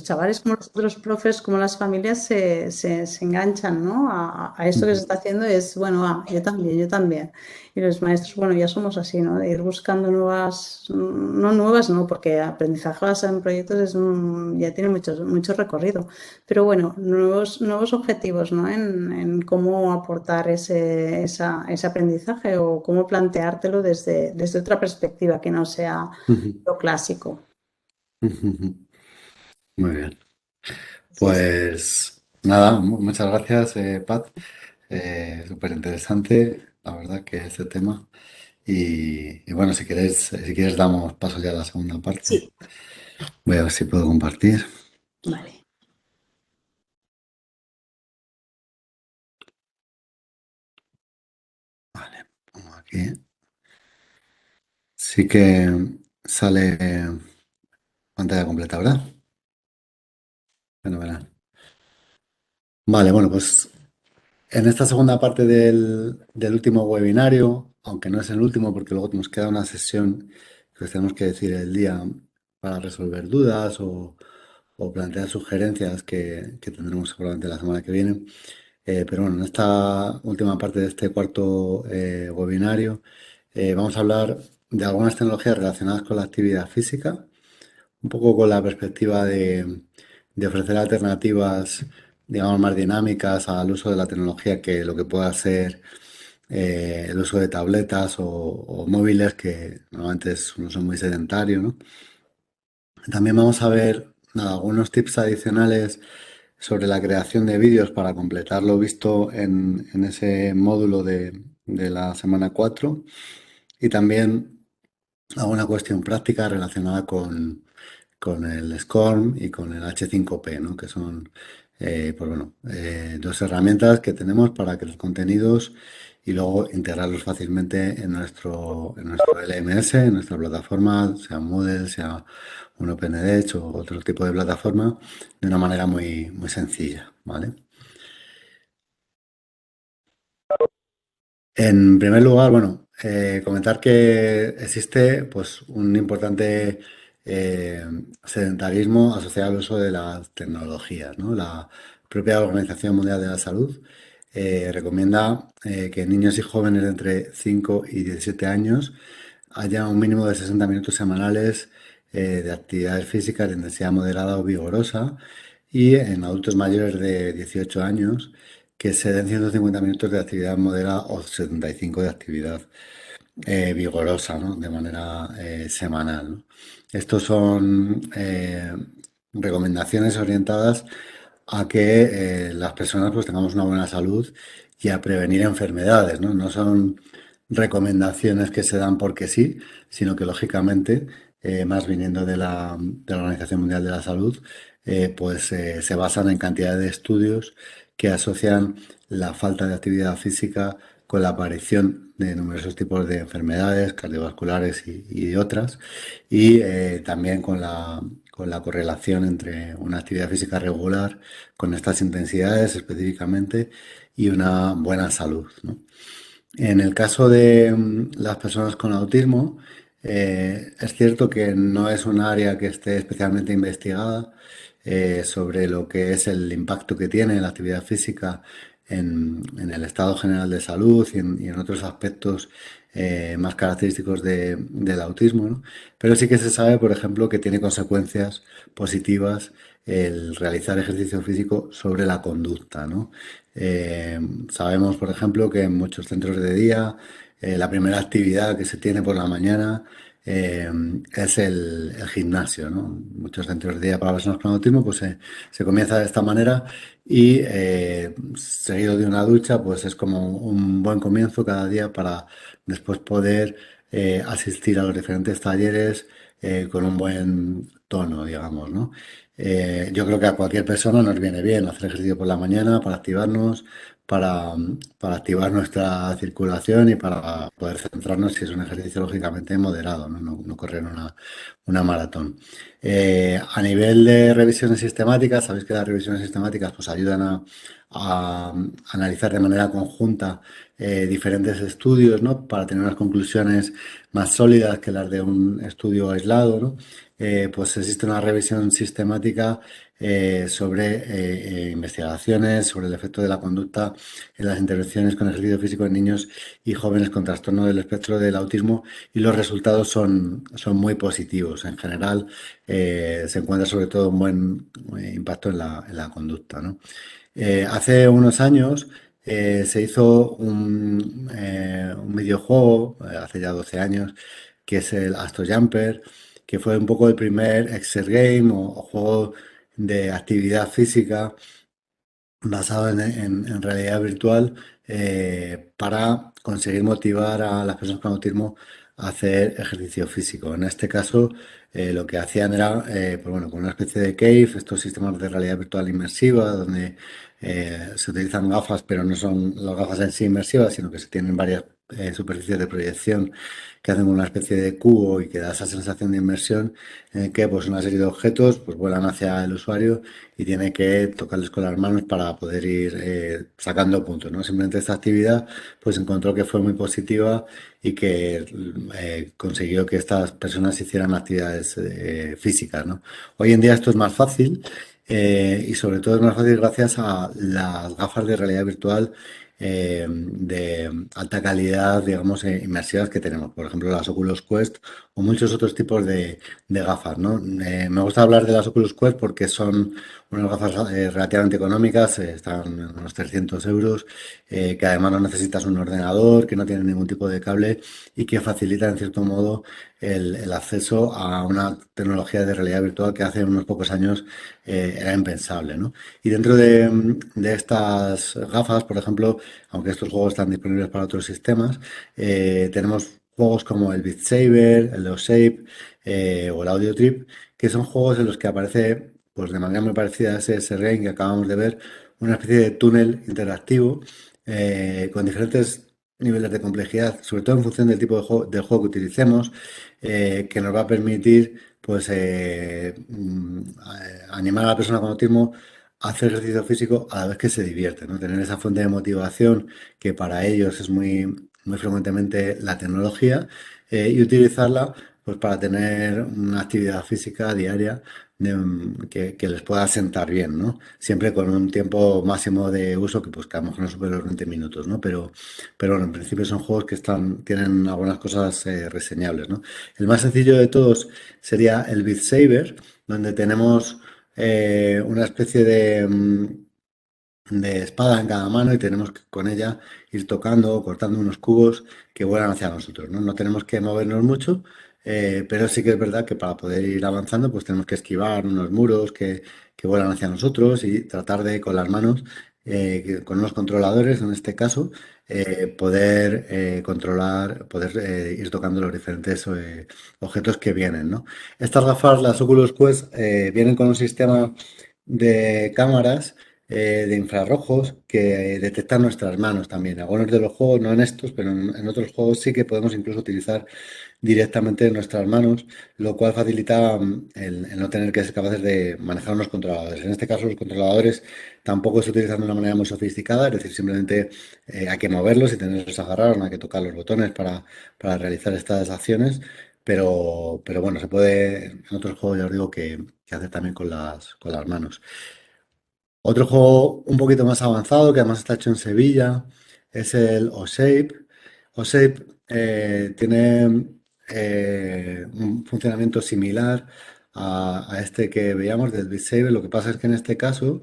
Speaker 1: chavales como los otros profes como las familias se enganchan, ¿no? A esto que se
Speaker 2: Ujú.
Speaker 1: está haciendo es, bueno, yo también, yo también. Y los maestros, bueno, ya somos así, ¿no? De ir buscando no nuevas, no, porque aprendizaje basado en proyectos ya tiene mucho recorrido, pero bueno, nuevos objetivos, ¿no? En cómo aportar ese aprendizaje o cómo planteártelo desde otra perspectiva que no sea
Speaker 2: Ujú.
Speaker 1: lo clásico.
Speaker 2: Ujú. Muy bien.
Speaker 1: Sí, sí.
Speaker 2: Pues nada, muchas gracias, Pat. Súper interesante, la verdad, que este tema. Y bueno, si quieres damos paso ya a la segunda parte.
Speaker 1: Sí,
Speaker 2: Voy a ver si puedo compartir.
Speaker 1: vale.
Speaker 2: Vale, pongo aquí. Sí que sale pantalla completa, ¿verdad? Fenomenal. Vale, bueno, pues en esta segunda parte del último webinario, aunque no es el último porque luego nos queda una sesión que os tenemos que decir el día para resolver dudas o plantear sugerencias que tendremos seguramente la semana que viene. Pero bueno, en esta última parte de este cuarto webinario vamos a hablar de algunas tecnologías relacionadas con la actividad física, un poco con la perspectiva de ofrecer alternativas, digamos, más dinámicas al uso de la tecnología que lo que pueda ser el uso de tabletas o móviles que normalmente no son muy sedentarios, ¿no? También vamos a ver nada, algunos tips adicionales sobre la creación de vídeos para completar lo visto en ese módulo de la semana 4 y también alguna cuestión práctica relacionada con el SCORM y con el H5P, ¿no? Que son pues bueno, dos herramientas que tenemos para crear contenidos y luego integrarlos fácilmente en nuestro LMS, en nuestra plataforma, sea Moodle, sea un OpenEdX o otro tipo de plataforma, de una manera muy, muy sencilla, ¿vale? En primer lugar, bueno, comentar que existe pues, un importante eh, sedentarismo asociado al uso de las tecnologías, ¿no? La propia Organización Mundial de la Salud recomienda que niños y jóvenes de entre 5 y 17 años haya un mínimo de 60 minutos semanales de actividades físicas de intensidad moderada o vigorosa y en adultos mayores de 18 años que se den 150 minutos de actividad moderada o 75 de actividad vigorosa, ¿no? De manera semanal, ¿no? Estos son recomendaciones orientadas a que las personas pues tengamos una buena salud y a prevenir enfermedades, ¿no? No son recomendaciones que se dan porque sí, sino que lógicamente, más viniendo de la Organización Mundial de la Salud, pues se basan en cantidad de estudios que asocian la falta de actividad física con la aparición de numerosos tipos de enfermedades cardiovasculares y otras, y también con la correlación entre una actividad física regular con estas intensidades específicamente y una buena salud, ¿no? En el caso de las personas con autismo, es cierto que no es un área que esté especialmente investigada sobre lo que es el impacto que tiene la actividad física en el estado general de salud y en otros aspectos más característicos del autismo, ¿no? Pero sí que se sabe, por ejemplo, que tiene consecuencias positivas el realizar ejercicio físico sobre la conducta, ¿no? Eh, Sabemos, por ejemplo, que en muchos centros de día la primera actividad que se tiene por la mañana eh, es el gimnasio, ¿no? Muchos centros de día para personas con autismo pues se comienza de esta manera y seguido de una ducha pues es como un buen comienzo cada día para después poder asistir a los diferentes talleres con un buen tono, digamos, ¿no? Yo creo que a cualquier persona nos viene bien hacer ejercicio por la mañana para activarnos, para, para activar nuestra circulación y para poder centrarnos si es un ejercicio lógicamente moderado, ¿no? No correr una maratón. A nivel de revisiones sistemáticas, sabéis que las revisiones sistemáticas pues ayudan a analizar de manera conjunta diferentes estudios, ¿no? Para tener unas conclusiones más sólidas que las de un estudio aislado, ¿no? Pues existe una revisión sistemática sobre investigaciones sobre el efecto de la conducta en las intervenciones con ejercicio físico en niños y jóvenes con trastorno del espectro del autismo y los resultados son muy positivos. En general, se encuentra sobre todo un buen impacto en la conducta, ¿no? Hace unos años se hizo un videojuego, hace ya 12 años, que es el Astro Jumper, que fue un poco el primer exergame o juego de actividad física basado en realidad virtual para conseguir motivar a las personas con autismo a hacer ejercicio físico. En este caso, lo que hacían era, pues bueno, con una especie de cave, estos sistemas de realidad virtual inmersiva, donde se utilizan gafas, pero no son las gafas en sí inmersivas, sino que se tienen varias superficies de proyección que hacen una especie de cubo y que da esa sensación de inmersión en el que pues, una serie de objetos pues, vuelan hacia el usuario y tiene que tocarles con las manos para poder ir sacando puntos, ¿no? Simplemente esta actividad pues encontró que fue muy positiva y que consiguió que estas personas hicieran actividades físicas, ¿no? Hoy en día esto es más fácil y sobre todo es más fácil gracias a las gafas de realidad virtual de alta calidad, digamos, inmersivas que tenemos. Por ejemplo, las Oculus Quest o muchos otros tipos de gafas, ¿no? Me gusta hablar de las Oculus Quest porque son unas gafas relativamente económicas, están en unos 300 euros, que además no necesitas un ordenador, que no tienen ningún tipo de cable y que facilita en cierto modo el acceso a una tecnología de realidad virtual que hace unos pocos años era impensable, ¿no? Y dentro de estas gafas, por ejemplo, aunque estos juegos están disponibles para otros sistemas, tenemos juegos como el Beat Saber, el Leo Shape o el Audio Trip, que son juegos en los que aparece, pues de manera muy parecida a ese game que acabamos de ver, una especie de túnel interactivo con diferentes niveles de complejidad, sobre todo en función del tipo de juego que utilicemos, que nos va a permitir pues animar a la persona con autismo a hacer ejercicio físico a la vez que se divierte, ¿no? Tener esa fuente de motivación que para ellos es muy frecuentemente la tecnología y utilizarla pues para tener una actividad física diaria que les pueda sentar bien, ¿no? Siempre con un tiempo máximo de uso que a lo mejor no supere los 20 minutos, ¿no? Pero bueno, en principio son juegos que tienen algunas cosas reseñables, ¿no? El más sencillo de todos sería el Beat Saber, donde tenemos una especie de espada en cada mano y tenemos que con ella ir tocando o cortando unos cubos que vuelan hacia nosotros, ¿no? No tenemos que movernos mucho, pero sí que es verdad que para poder ir avanzando pues tenemos que esquivar unos muros que vuelan hacia nosotros y tratar de con las manos, con unos controladores en este caso, poder controlar, poder ir tocando los diferentes objetos que vienen, ¿no? Estas gafas, las Oculus Quest, vienen con un sistema de cámaras de infrarrojos que detectan nuestras manos también. Algunos de los juegos, no en estos, pero en otros juegos sí que podemos incluso utilizar directamente nuestras manos, lo cual facilita el no tener que ser capaces de manejar unos controladores. En este caso, los controladores tampoco se utilizan de una manera muy sofisticada, es decir, simplemente hay que moverlos y tenerlos agarrados, no hay que tocar los botones para realizar estas acciones. Pero bueno, se puede en otros juegos, ya os digo, que hacer también con las manos. Otro juego un poquito más avanzado, que además está hecho en Sevilla, es el O-Shape. O-Shape tiene un funcionamiento similar a este que veíamos del Beat Saber. Lo que pasa es que en este caso,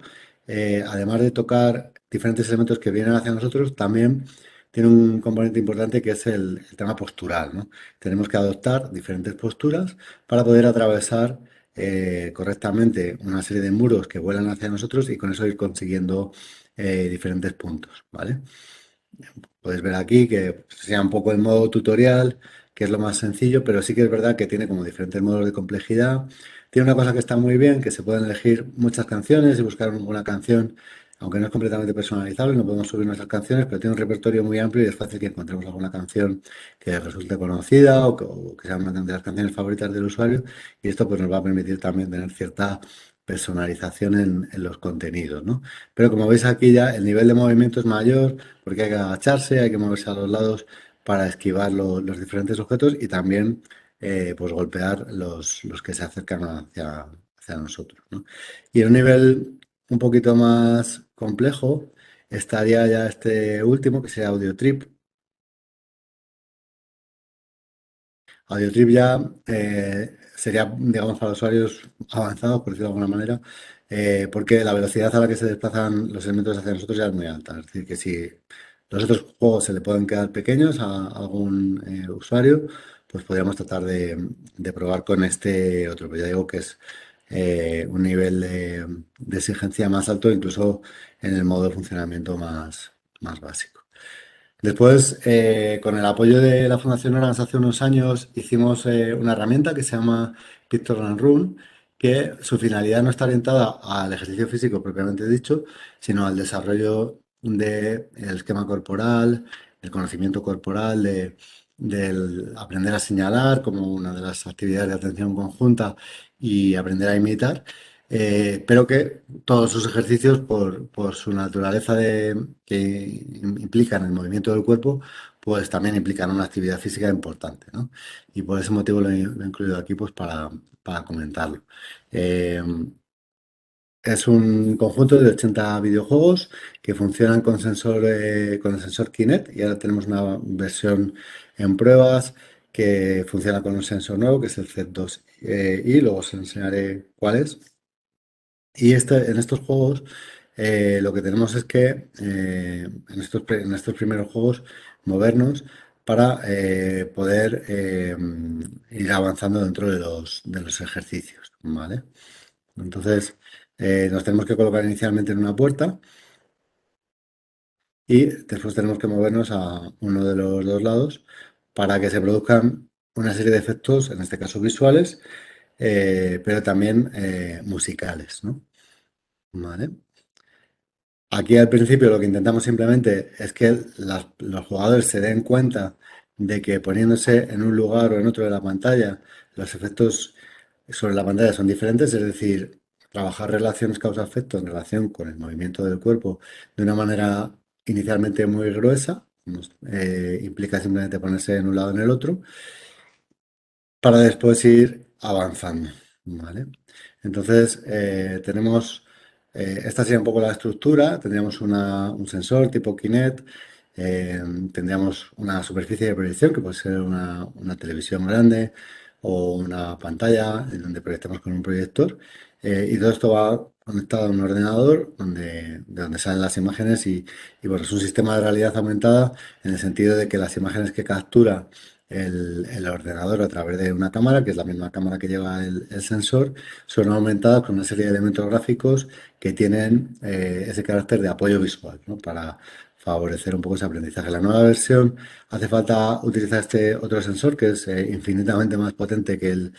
Speaker 2: además de tocar diferentes elementos que vienen hacia nosotros, también tiene un componente importante que es el tema postural, ¿no? Tenemos que adoptar diferentes posturas para poder atravesar correctamente una serie de muros que vuelan hacia nosotros y con eso ir consiguiendo diferentes puntos, ¿vale? Puedes ver aquí que sea un poco el modo tutorial, que es lo más sencillo, pero sí que es verdad que tiene como diferentes modos de complejidad. Tiene una cosa que está muy bien, que se pueden elegir muchas canciones y buscar una canción, aunque no es completamente personalizable, no podemos subir nuestras canciones, pero tiene un repertorio muy amplio y es fácil que encontremos alguna canción que resulte conocida o que sea una de las canciones favoritas del usuario. Y esto pues nos va a permitir también tener cierta personalización en los contenidos, ¿no? Pero como veis aquí ya el nivel de movimiento es mayor porque hay que agacharse, hay que moverse a los lados para esquivar los diferentes objetos y también pues golpear los que se acercan hacia nosotros, ¿no? Y en un nivel un poquito más complejo estaría ya este último, que sería Audio Trip. AudioTrip ya sería, digamos, para usuarios avanzados, por decirlo de alguna manera, porque la velocidad a la que se desplazan los elementos hacia nosotros ya es muy alta. Es decir, que si los otros juegos se le pueden quedar pequeños a algún usuario, pues podríamos tratar de probar con este otro. Pero ya digo que es un nivel de exigencia más alto, incluso en el modo de funcionamiento más básico. Después, con el apoyo de la Fundación Orange hace unos años, hicimos una herramienta que se llama Picture and Run, que su finalidad no está orientada al ejercicio físico propiamente dicho, sino al desarrollo del esquema corporal, el conocimiento corporal, del aprender a señalar como una de las actividades de atención conjunta y aprender a imitar. Pero que todos sus ejercicios, por su naturaleza que implican el movimiento del cuerpo, pues también implican una actividad física importante, ¿no? Y por ese motivo lo he incluido aquí pues para comentarlo. Eh, es un conjunto de 80 videojuegos que funcionan con el sensor Kinect y ahora tenemos una versión en pruebas que funciona con un sensor nuevo que es el Z2 y luego os enseñaré cuál es. Y en estos juegos lo que tenemos es que en estos primeros juegos movernos para poder ir avanzando dentro de los ejercicios, ¿vale? Entonces nos tenemos que colocar inicialmente en una puerta y después tenemos que movernos a uno de los dos lados para que se produzcan una serie de efectos, en este caso visuales, pero también musicales, ¿no? ¿Vale? Aquí al principio lo que intentamos simplemente es que los jugadores se den cuenta de que poniéndose en un lugar o en otro de la pantalla, los efectos sobre la pantalla son diferentes, es decir, trabajar relaciones causa-efecto en relación con el movimiento del cuerpo de una manera inicialmente muy gruesa, implica simplemente ponerse en un lado o en el otro, para después ir avanzando, ¿vale? Entonces, esta sería un poco la estructura, tendríamos un sensor tipo Kinect, eh, tendríamos una superficie de proyección que puede ser una televisión grande o una pantalla en donde proyectamos con un proyector, y todo esto va conectado a un ordenador de donde salen las imágenes y bueno, es un sistema de realidad aumentada en el sentido de que las imágenes que captura el ordenador a través de una cámara, que es la misma cámara que lleva el sensor, son aumentadas con una serie de elementos gráficos que tienen ese carácter de apoyo visual, ¿no? Para favorecer un poco ese aprendizaje. La nueva versión hace falta utilizar este otro sensor que es infinitamente más potente que el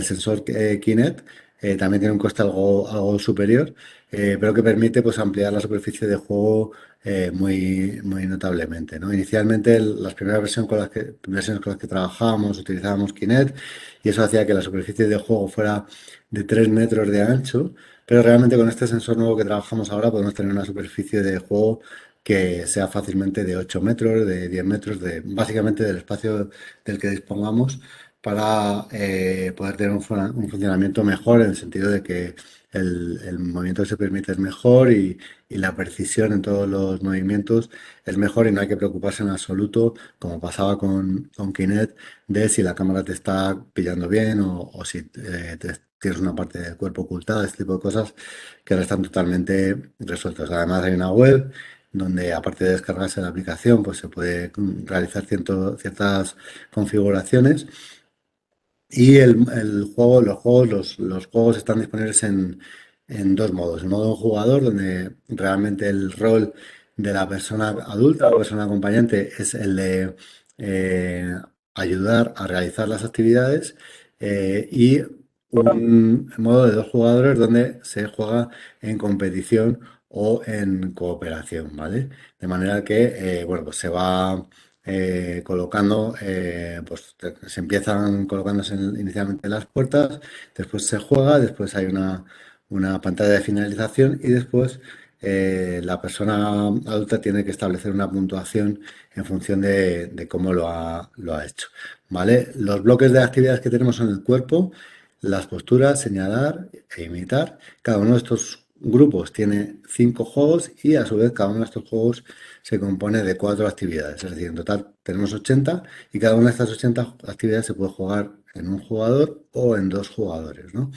Speaker 2: sensor Kinect. También tiene un coste algo superior, pero que permite pues, ampliar la superficie de juego muy notablemente, ¿no? Inicialmente las primeras versiones con las que trabajábamos utilizábamos Kinect y eso hacía que la superficie de juego fuera de 3 metros de ancho, pero realmente con este sensor nuevo que trabajamos ahora podemos tener una superficie de juego que sea fácilmente de 8 metros, de 10 metros, básicamente del espacio del que dispongamos para poder tener un funcionamiento mejor en el sentido de que el movimiento que se permite es mejor y la precisión en todos los movimientos es mejor y no hay que preocuparse en absoluto, como pasaba con Kinect, de si la cámara te está pillando bien o si tienes una parte del cuerpo ocultada, este tipo de cosas que ahora están totalmente resueltas. Además hay una web donde aparte de descargarse la aplicación, pues se puede realizar ciertas configuraciones y los juegos están disponibles en dos modos. El modo jugador, donde realmente el rol de la persona adulta o persona acompañante es el de eh, ayudar a realizar las actividades, y un modo de dos jugadores donde se juega en competición o en cooperación, ¿vale? De manera que, bueno, pues se va colocando, se empiezan colocándose inicialmente las puertas, después se juega, después hay una pantalla de finalización y después la persona adulta tiene que establecer una puntuación en función de cómo lo ha hecho, ¿vale? Los bloques de actividades que tenemos son el cuerpo, las posturas, señalar e imitar. Cada uno de estos grupos tiene 5 juegos y a su vez cada uno de estos juegos se compone de 4 actividades. Es decir, en total tenemos 80 y cada una de estas 80 actividades se puede jugar en un jugador o en dos jugadores, ¿no?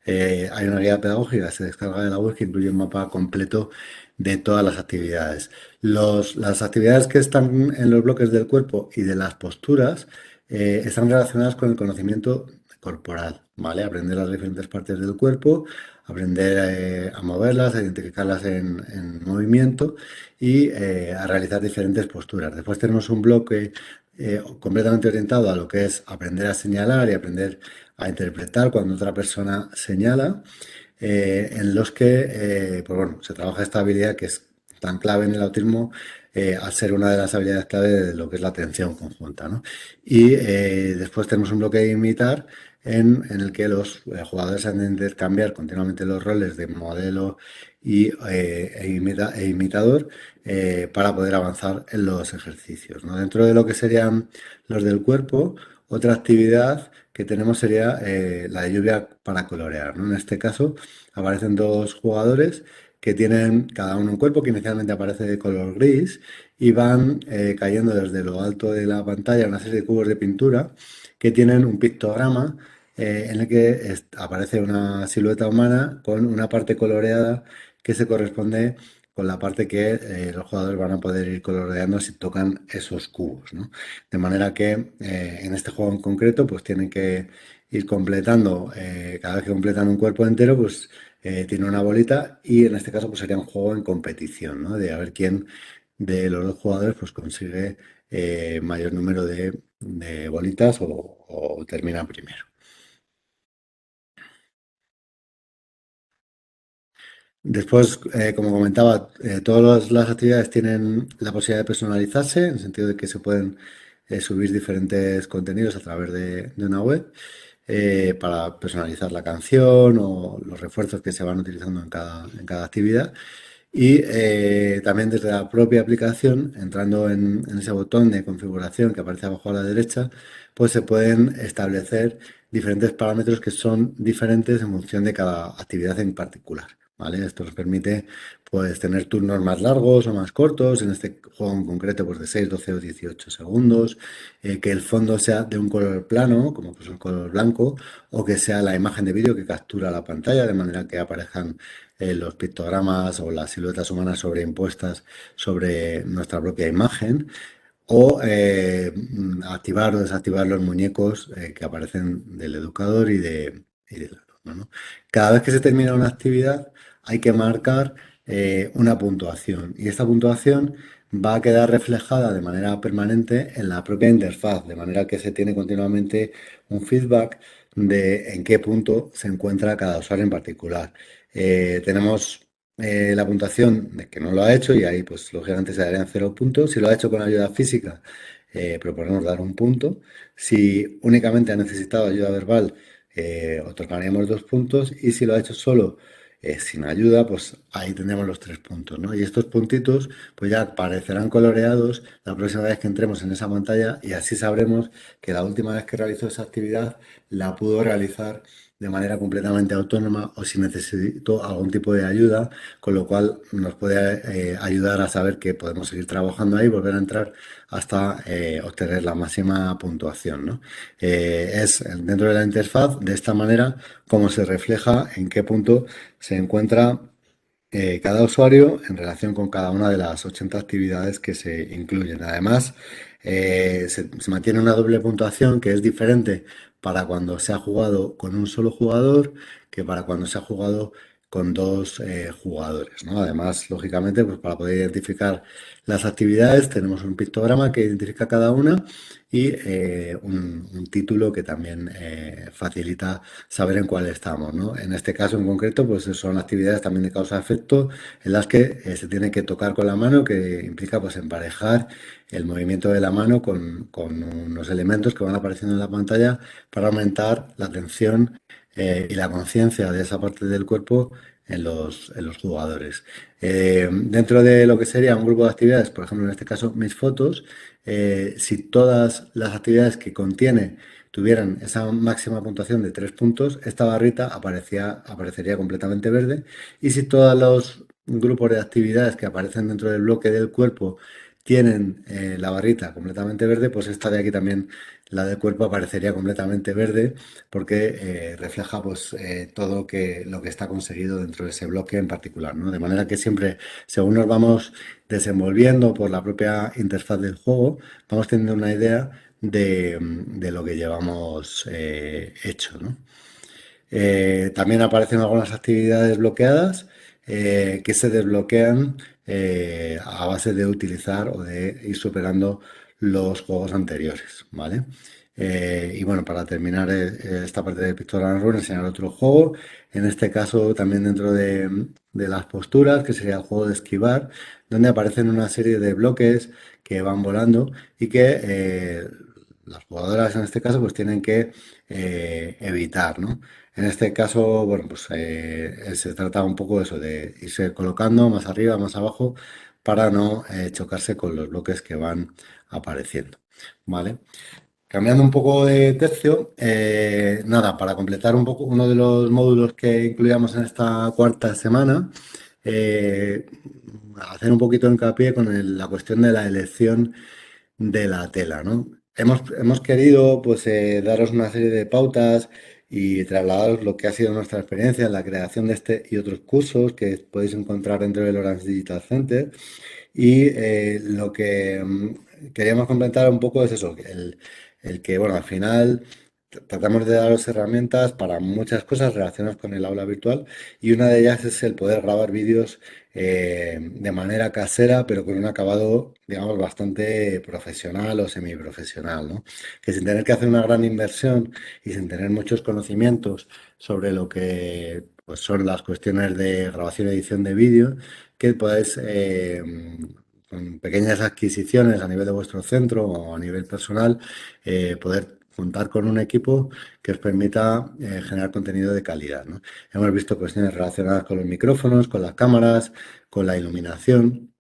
Speaker 2: Hay una guía pedagógica, se descarga de la web que incluye un mapa completo de todas las actividades. Las actividades que están en los bloques del cuerpo y de las posturas están relacionadas con el conocimiento corporal, ¿vale? Aprender las diferentes partes del cuerpo, aprender a moverlas, a identificarlas en movimiento y a realizar diferentes posturas. Después tenemos un bloque completamente orientado a lo que es aprender a señalar y aprender a interpretar cuando otra persona señala, en los que pues bueno, se trabaja esta habilidad que es tan clave en el autismo, al ser una de las habilidades clave de lo que es la atención conjunta, ¿no? Y después tenemos un bloque de imitar en el que los jugadores han de intercambiar continuamente los roles de modelo e imitador para poder avanzar en los ejercicios, ¿no? Dentro de lo que serían los del cuerpo, otra actividad que tenemos sería la de lluvia para colorear, ¿no? En este caso aparecen 2 jugadores que tienen cada uno un cuerpo que inicialmente aparece de color gris y van cayendo desde lo alto de la pantalla una serie de cubos de pintura que tienen un pictograma en el que aparece una silueta humana con una parte coloreada que se corresponde con la parte que los jugadores van a poder ir coloreando si tocan esos cubos, ¿no? De manera que en este juego en concreto, pues tienen que ir completando, cada vez que completan un cuerpo entero, pues tiene una bolita y en este caso pues sería un juego en competición, ¿no? De a ver quién de los dos jugadores pues consigue mayor número de bolitas o termina primero. Después, como comentaba, todas las actividades tienen la posibilidad de personalizarse, en el sentido de que se pueden subir diferentes contenidos a través de una web para personalizar la canción o los refuerzos que se van utilizando en cada actividad. Y también desde la propia aplicación, entrando en ese botón de configuración que aparece abajo a la derecha, pues se pueden establecer diferentes parámetros que son diferentes en función de cada actividad en particular. ¿Vale? Esto nos permite pues, tener turnos más largos o más cortos, en este juego en concreto pues, de 6, 12 o 18 segundos, que el fondo sea de un color plano, como pues un color blanco, o que sea la imagen de vídeo que captura la pantalla, de manera que aparezcan los pictogramas o las siluetas humanas sobreimpuestas sobre nuestra propia imagen, o activar o desactivar los muñecos que aparecen del educador y del alumno, ¿no? Cada vez que se termina una actividad hay que marcar una puntuación y esta puntuación va a quedar reflejada de manera permanente en la propia interfaz, de manera que se tiene continuamente un feedback de en qué punto se encuentra cada usuario en particular. Tenemos la puntuación de que no lo ha hecho y ahí pues lógicamente se darían 0 puntos. Si lo ha hecho con ayuda física, proponemos dar 1 punto. Si únicamente ha necesitado ayuda verbal, otorgaríamos 2 puntos. Y si lo ha hecho solo, sin ayuda, pues ahí tendremos los 3 puntos, ¿no? Y estos puntitos pues ya aparecerán coloreados la próxima vez que entremos en esa pantalla y así sabremos que la última vez que realizó esa actividad la pudo realizar de manera completamente autónoma o si necesito algún tipo de ayuda, con lo cual nos puede ayudar a saber que podemos seguir trabajando ahí, volver a entrar hasta obtener la máxima puntuación, ¿no? Es dentro de la interfaz, de esta manera, como se refleja en qué punto se encuentra cada usuario en relación con cada una de las 80 actividades que se incluyen. Además, se mantiene una doble puntuación que es diferente para cuando se ha jugado con un solo jugador que para cuando se ha jugado con dos jugadores, ¿no? Además, lógicamente, pues para poder identificar las actividades tenemos un pictograma que identifica cada una y un título que también facilita saber en cuál estamos, ¿no? En este caso en concreto, pues son actividades también de causa-efecto en las que se tiene que tocar con la mano, que implica pues emparejar el movimiento de la mano con unos elementos que van apareciendo en la pantalla para aumentar la atención y la conciencia de esa parte del cuerpo en los jugadores. Dentro de lo que sería un grupo de actividades, por ejemplo, en este caso mis fotos, si todas las actividades que contiene tuvieran esa máxima puntuación de 3 puntos, esta barrita aparecería completamente verde. Y si todos los grupos de actividades que aparecen dentro del bloque del cuerpo tienen la barrita completamente verde, pues esta de aquí también, la del cuerpo, aparecería completamente verde porque refleja pues todo lo que está conseguido dentro de ese bloque en particular, ¿no? De manera que siempre, según nos vamos desenvolviendo por la propia interfaz del juego, vamos teniendo una idea de lo que llevamos hecho, ¿no? También aparecen algunas actividades bloqueadas que se desbloquean a base de utilizar o de ir superando los juegos anteriores, ¿vale? Y bueno, para terminar esta parte de Pictorial Run, enseñar otro juego, en este caso también dentro de las posturas, que sería el juego de esquivar, donde aparecen una serie de bloques que van volando y que las jugadoras en este caso pues tienen que evitar, ¿no? En este caso, bueno, pues se trata un poco de eso, de irse colocando más arriba, más abajo, para no chocarse con los bloques que van apareciendo, ¿vale? Cambiando un poco de tercio, nada, para completar un poco uno de los módulos que incluíamos en esta cuarta semana, eh, hacer un poquito de hincapié con la cuestión de la elección de la tela, ¿no? Hemos querido pues daros una serie de pautas y trasladaros lo que ha sido nuestra experiencia en la creación de este y otros cursos que podéis encontrar dentro del Orange Digital Center. Y lo que queríamos comentar un poco es eso, que el que, bueno, al final tratamos de daros herramientas para muchas cosas relacionadas con el aula virtual y una de ellas es el poder grabar vídeos de manera casera, pero con un acabado, digamos, bastante profesional o semiprofesional, ¿no? Que sin tener que hacer una gran inversión y sin tener muchos conocimientos sobre lo que pues, son las cuestiones de grabación y edición de vídeo, que podáis, con pequeñas adquisiciones a nivel de vuestro centro o a nivel personal, poder contar con un equipo que os permita generar contenido de calidad, ¿no? Hemos visto cuestiones relacionadas con los micrófonos, con las cámaras, con la iluminación.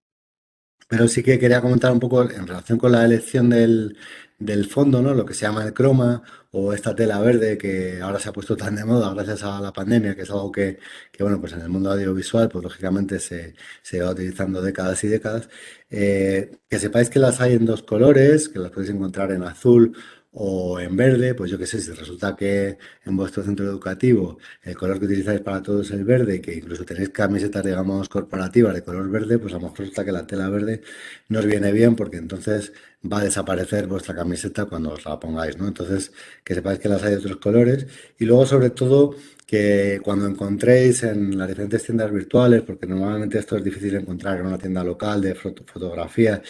Speaker 2: Pero sí que quería comentar un poco en relación con la elección del fondo, ¿no? Lo que se llama el croma o esta tela verde que ahora se ha puesto tan de moda gracias a la pandemia, que es algo que, bueno, pues en el mundo audiovisual, pues lógicamente se lleva utilizando décadas y décadas. Que sepáis que las hay en dos colores, que las podéis encontrar en azul o en verde, pues yo qué sé, si resulta que en vuestro centro educativo el color que utilizáis para todo es el verde y que incluso tenéis camisetas, digamos, corporativas de color verde, pues a lo mejor resulta que la tela verde no os viene bien porque entonces va a desaparecer vuestra camiseta cuando os la pongáis, ¿no? Entonces, que sepáis que las hay de otros colores y luego, sobre todo, que cuando encontréis en las diferentes tiendas virtuales, porque normalmente esto es difícil de encontrar en una tienda local de fotografía,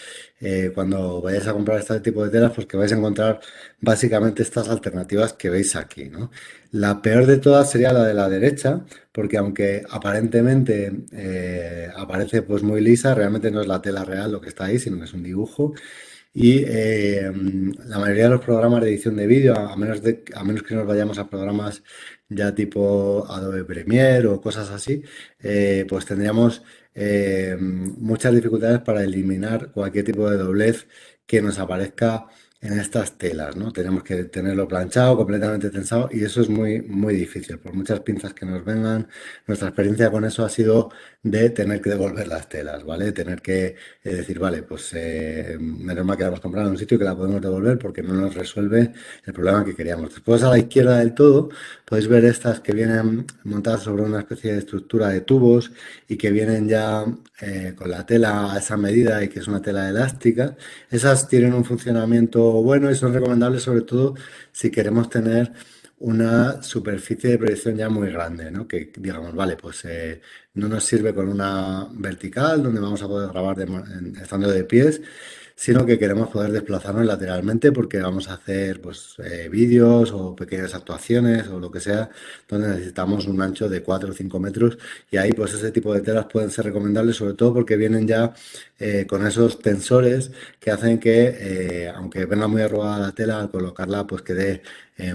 Speaker 2: cuando vayáis a comprar este tipo de telas, pues que vais a encontrar básicamente estas alternativas que veis aquí, ¿no? La peor de todas sería la de la derecha, porque aunque aparentemente aparece pues muy lisa, realmente no es la tela real lo que está ahí, sino que es un dibujo. Y la mayoría de los programas de edición de vídeo, a menos que nos vayamos a programas ya tipo Adobe Premiere o cosas así, pues tendríamos muchas dificultades para eliminar cualquier tipo de doblez que nos aparezca en estas telas, ¿no? Tenemos que tenerlo planchado, completamente tensado y eso es muy, muy difícil. Por muchas pinzas que nos vengan, nuestra experiencia con eso ha sido de tener que devolver las telas, ¿vale? Tener que decir, vale, pues menos mal que la hemos comprado en un sitio que la podemos devolver porque no nos resuelve el problema que queríamos. Después a la izquierda del todo podéis ver estas que vienen montadas sobre una especie de estructura de tubos y que vienen ya con la tela a esa medida y que es una tela elástica. Esas tienen un funcionamiento bueno y son recomendables sobre todo si queremos tener una superficie de proyección ya muy grande, ¿no? Que digamos, vale, pues no nos sirve con una vertical donde vamos a poder grabar estando de pies, sino que queremos poder desplazarnos lateralmente porque vamos a hacer pues vídeos o pequeñas actuaciones o lo que sea, donde necesitamos un ancho de 4 o 5 metros y ahí pues ese tipo de telas pueden ser recomendables, sobre todo porque vienen ya con esos tensores que hacen que, aunque venga muy arrugada la tela, al colocarla pues quede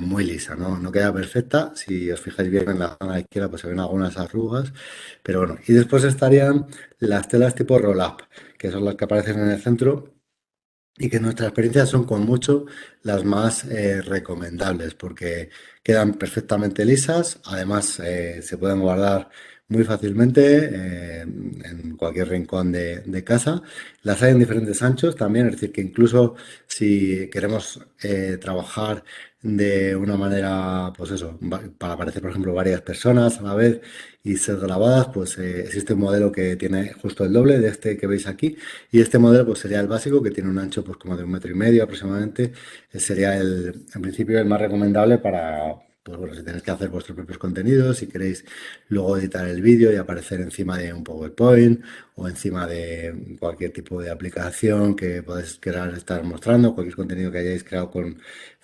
Speaker 2: muy lisa, ¿no? No queda perfecta. Si os fijáis bien en la zona izquierda, pues se ven algunas arrugas, pero bueno. Y después estarían las telas tipo roll-up, que son las que aparecen en el centro y que en nuestra experiencia son con mucho las más recomendables porque quedan perfectamente lisas, además se pueden guardar muy fácilmente en cualquier rincón de casa. Las hay en diferentes anchos también, es decir, que incluso si queremos trabajar de una manera, pues eso, para aparecer, por ejemplo, varias personas a la vez y ser grabadas, pues existe un modelo que tiene justo el doble de este que veis aquí y este modelo pues sería el básico que tiene un ancho pues como de 1,5 metros aproximadamente. Sería en principio el más recomendable para, pues bueno, si tenéis que hacer vuestros propios contenidos, si queréis luego editar el vídeo y aparecer encima de un PowerPoint o encima de cualquier tipo de aplicación que podáis querer estar mostrando, cualquier contenido que hayáis creado con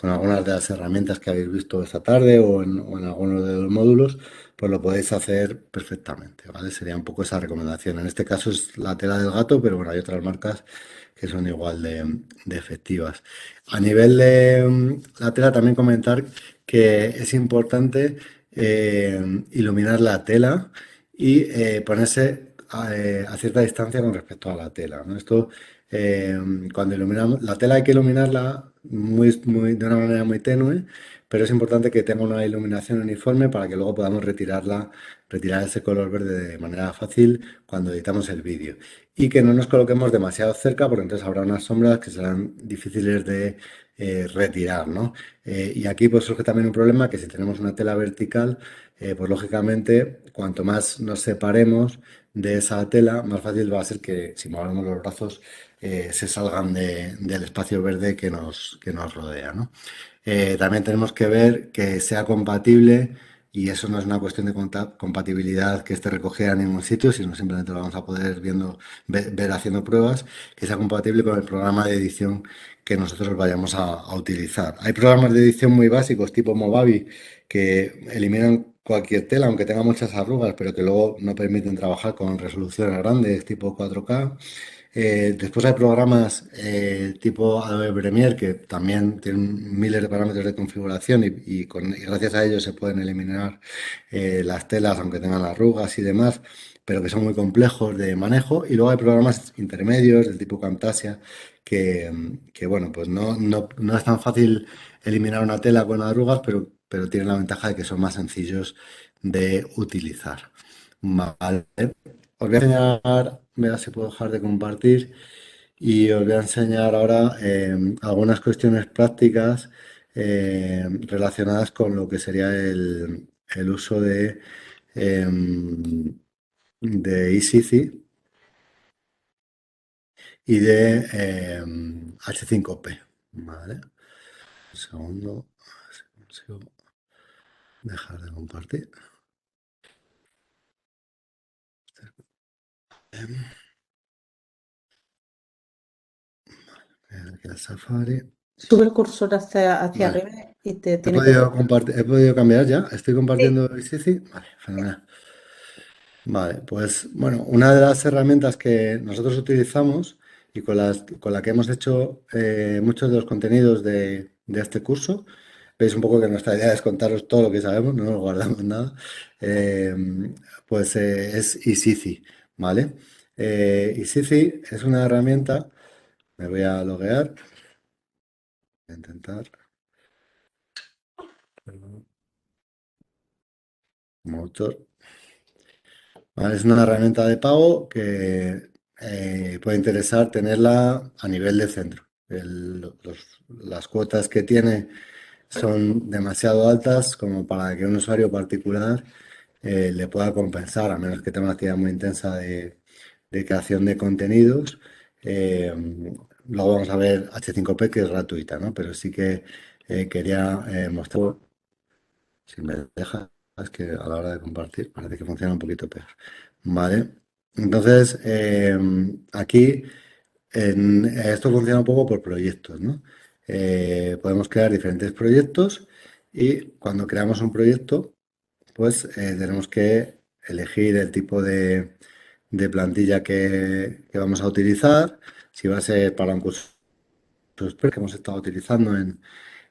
Speaker 2: algunas de las herramientas que habéis visto esta tarde o en algunos de los módulos, pues lo podéis hacer perfectamente, ¿vale? Sería un poco esa recomendación. En este caso es la tela del gato, pero bueno, hay otras marcas que son igual de efectivas. A nivel de la tela, también comentar que es importante iluminar la tela y ponerse a cierta distancia con respecto a la tela, ¿no? Esto, eh, cuando iluminamos, la tela hay que iluminarla de una manera muy tenue, pero es importante que tenga una iluminación uniforme para que luego podamos retirar ese color verde de manera fácil cuando editamos el vídeo. Y que no nos coloquemos demasiado cerca porque entonces habrá unas sombras que serán difíciles de retirar, ¿no? Y aquí pues surge también un problema que si tenemos una tela vertical, pues lógicamente cuanto más nos separemos de esa tela, más fácil va a ser que si movemos los brazos se salgan del espacio verde que nos rodea, ¿no? También tenemos que ver que sea compatible, y eso no es una cuestión de compatibilidad que esté recogida en ningún sitio, sino simplemente lo vamos a poder ver haciendo pruebas, que sea compatible con el programa de edición que nosotros vayamos a utilizar. Hay programas de edición muy básicos, tipo Movavi, que eliminan cualquier tela, aunque tenga muchas arrugas, pero que luego no permiten trabajar con resoluciones grandes, tipo 4K. Después hay programas tipo Adobe Premiere que también tienen miles de parámetros de configuración y gracias a ellos se pueden eliminar las telas aunque tengan arrugas y demás, pero que son muy complejos de manejo. Y luego hay programas intermedios del tipo Camtasia que bueno, pues no es tan fácil eliminar una tela con arrugas, pero tienen la ventaja de que son más sencillos de utilizar. Vale. Os voy a enseñar, ver si puedo dejar de compartir y os voy a enseñar ahora algunas cuestiones prácticas relacionadas con lo que sería el uso de eCici y de H5P. Vale, un segundo, consigo dejar de compartir. Aquí el Safari.
Speaker 1: Sube el cursor hacia
Speaker 2: Vale.
Speaker 1: arriba y te tiene que...
Speaker 2: He podido cambiar ya. Estoy
Speaker 1: Sí.
Speaker 2: compartiendo eCici. Vale, fenomenal. Vale, pues bueno, una de las herramientas que nosotros utilizamos y con la que hemos hecho muchos de los contenidos de este curso, veis un poco que nuestra idea es contaros todo lo que sabemos, no nos guardamos nada, eh, pues es eCici, ¿vale? eCici es una herramienta, me voy a loguear, voy a intentar, como autor. Vale, es una herramienta de pago que puede interesar tenerla a nivel de centro. Las cuotas que tiene son demasiado altas como para que un usuario particular le pueda compensar, a menos que tenga una actividad muy intensa de creación de contenidos. Eh, Luego vamos a ver H5P, que es gratuita, ¿no? Pero sí que quería mostrar. Si me deja, es que a la hora de compartir parece que funciona un poquito peor. Vale. Entonces, aquí esto funciona un poco por proyectos, ¿no? Podemos crear diferentes proyectos y cuando creamos un proyecto, pues tenemos que elegir el tipo de plantilla que vamos a utilizar, si va a ser para un curso express que hemos estado utilizando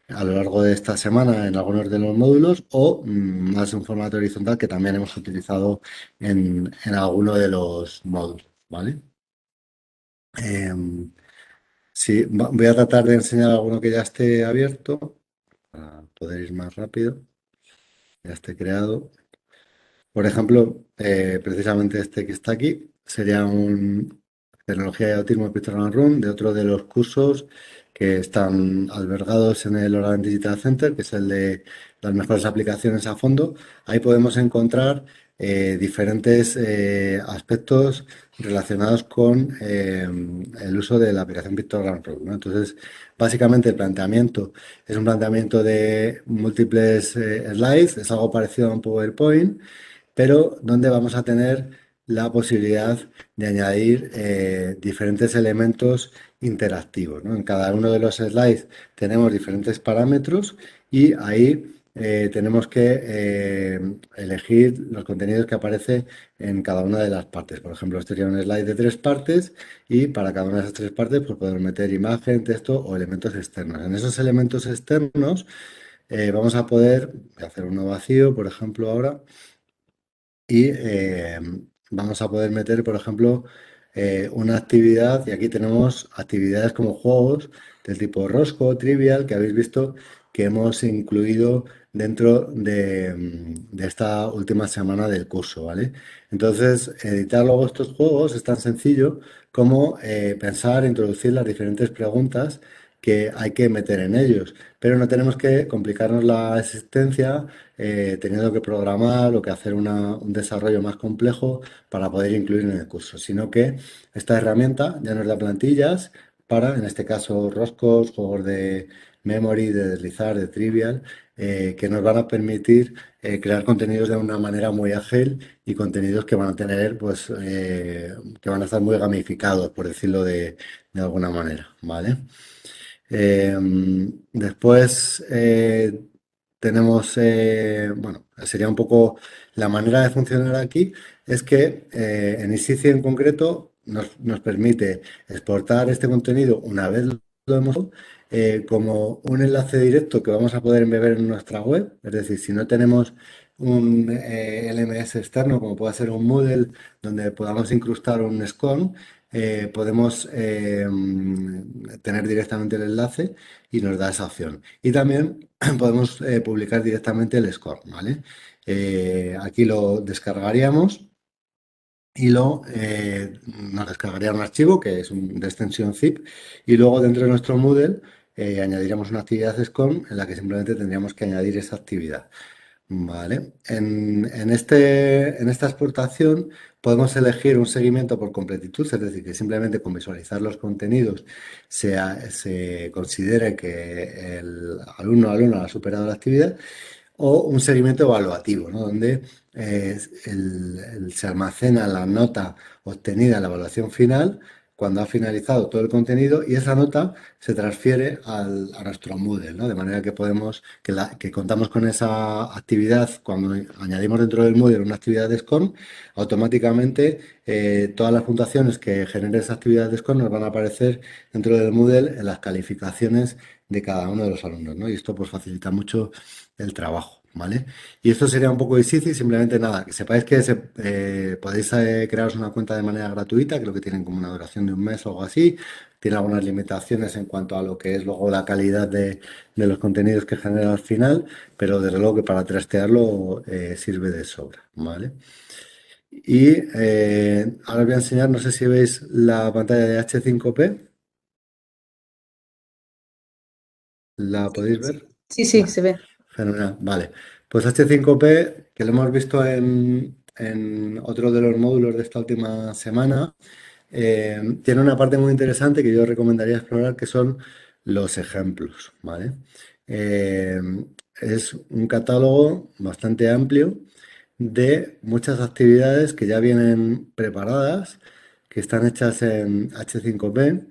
Speaker 2: a lo largo de esta semana en algunos de los módulos o más un formato horizontal que también hemos utilizado en alguno de los módulos, ¿vale? Em, sí, voy a tratar de enseñar alguno que ya esté abierto para poder ir más rápido, ya esté creado. Por ejemplo, precisamente este que está aquí sería un Tecnología de Autismo Pictorial Room de otro de los cursos que están albergados en el Oracle Digital Center, que es el de las mejores aplicaciones a fondo. Ahí podemos encontrar diferentes aspectos relacionados con el uso de la aplicación Pictogram Room, ¿no? Entonces, básicamente el planteamiento es un planteamiento de múltiples slides, es algo parecido a un PowerPoint pero donde vamos a tener la posibilidad de añadir diferentes elementos interactivos, ¿no? En cada uno de los slides tenemos diferentes parámetros y ahí tenemos que elegir los contenidos que aparecen en cada una de las partes. Por ejemplo, este sería un slide de 3 partes y para cada una de esas 3 partes pues, podemos meter imagen, texto o elementos externos. En esos elementos externos vamos a poder, voy a hacer uno vacío, por ejemplo, ahora. Y vamos a poder meter, por ejemplo, una actividad, y aquí tenemos actividades como juegos del tipo Rosco, Trivial, que habéis visto que hemos incluido dentro de esta última semana del curso, ¿vale? Entonces, editar luego estos juegos es tan sencillo como pensar, introducir las diferentes preguntas que hay que meter en ellos, pero no tenemos que complicarnos la existencia teniendo que programar o que hacer un desarrollo más complejo para poder incluir en el curso, sino que esta herramienta ya nos da plantillas para, en este caso, roscos, juegos de memory, de deslizar, de trivial, que nos van a permitir crear contenidos de una manera muy ágil y contenidos que van a tener, pues, que van a estar muy gamificados, por decirlo de alguna manera, ¿vale? Después tenemos, bueno, sería un poco la manera de funcionar aquí, es que en eSciency en concreto nos permite exportar este contenido una vez lo hemos como un enlace directo que vamos a poder embeber en nuestra web. Es decir, si no tenemos un LMS externo, como puede ser un Moodle, donde podamos incrustar un SCORM, podemos tener directamente el enlace y nos da esa opción. Y también podemos publicar directamente el SCORM, ¿vale? Aquí lo descargaríamos y nos descargaría un archivo que es de extensión zip y luego dentro de nuestro Moodle añadiríamos una actividad SCORM en la que simplemente tendríamos que añadir esa actividad. Vale. En esta exportación podemos elegir un seguimiento por completitud, es decir, que simplemente con visualizar los contenidos se considere que el alumno o alumna ha superado la actividad o un seguimiento evaluativo, ¿no? Donde se almacena la nota obtenida en la evaluación final cuando ha finalizado todo el contenido y esa nota se transfiere a nuestro Moodle, ¿no? De manera que que contamos con esa actividad cuando añadimos dentro del Moodle una actividad de SCORM, automáticamente todas las puntuaciones que genere esa actividad de SCORM nos van a aparecer dentro del Moodle en las calificaciones de cada uno de los alumnos, ¿no? Y esto pues facilita mucho el trabajo, ¿vale? Y esto sería un poco difícil, simplemente nada, que sepáis que podéis crearos una cuenta de manera gratuita, creo que tienen como una duración de un mes o algo así, tiene algunas limitaciones en cuanto a lo que es luego la calidad de los contenidos que genera al final, pero desde luego que para trastearlo sirve de sobra, ¿vale? Y ahora os voy a enseñar, no sé si veis la pantalla de H5P, ¿la podéis ver?
Speaker 1: Sí, sí,
Speaker 2: Vale.
Speaker 1: se ve.
Speaker 2: Fenomenal, vale. Pues H5P, que lo hemos visto en otro de los módulos de esta última semana, tiene una parte muy interesante que yo recomendaría explorar, que son los ejemplos, ¿vale? Eh, es un catálogo bastante amplio de muchas actividades que ya vienen preparadas, que están hechas en H5P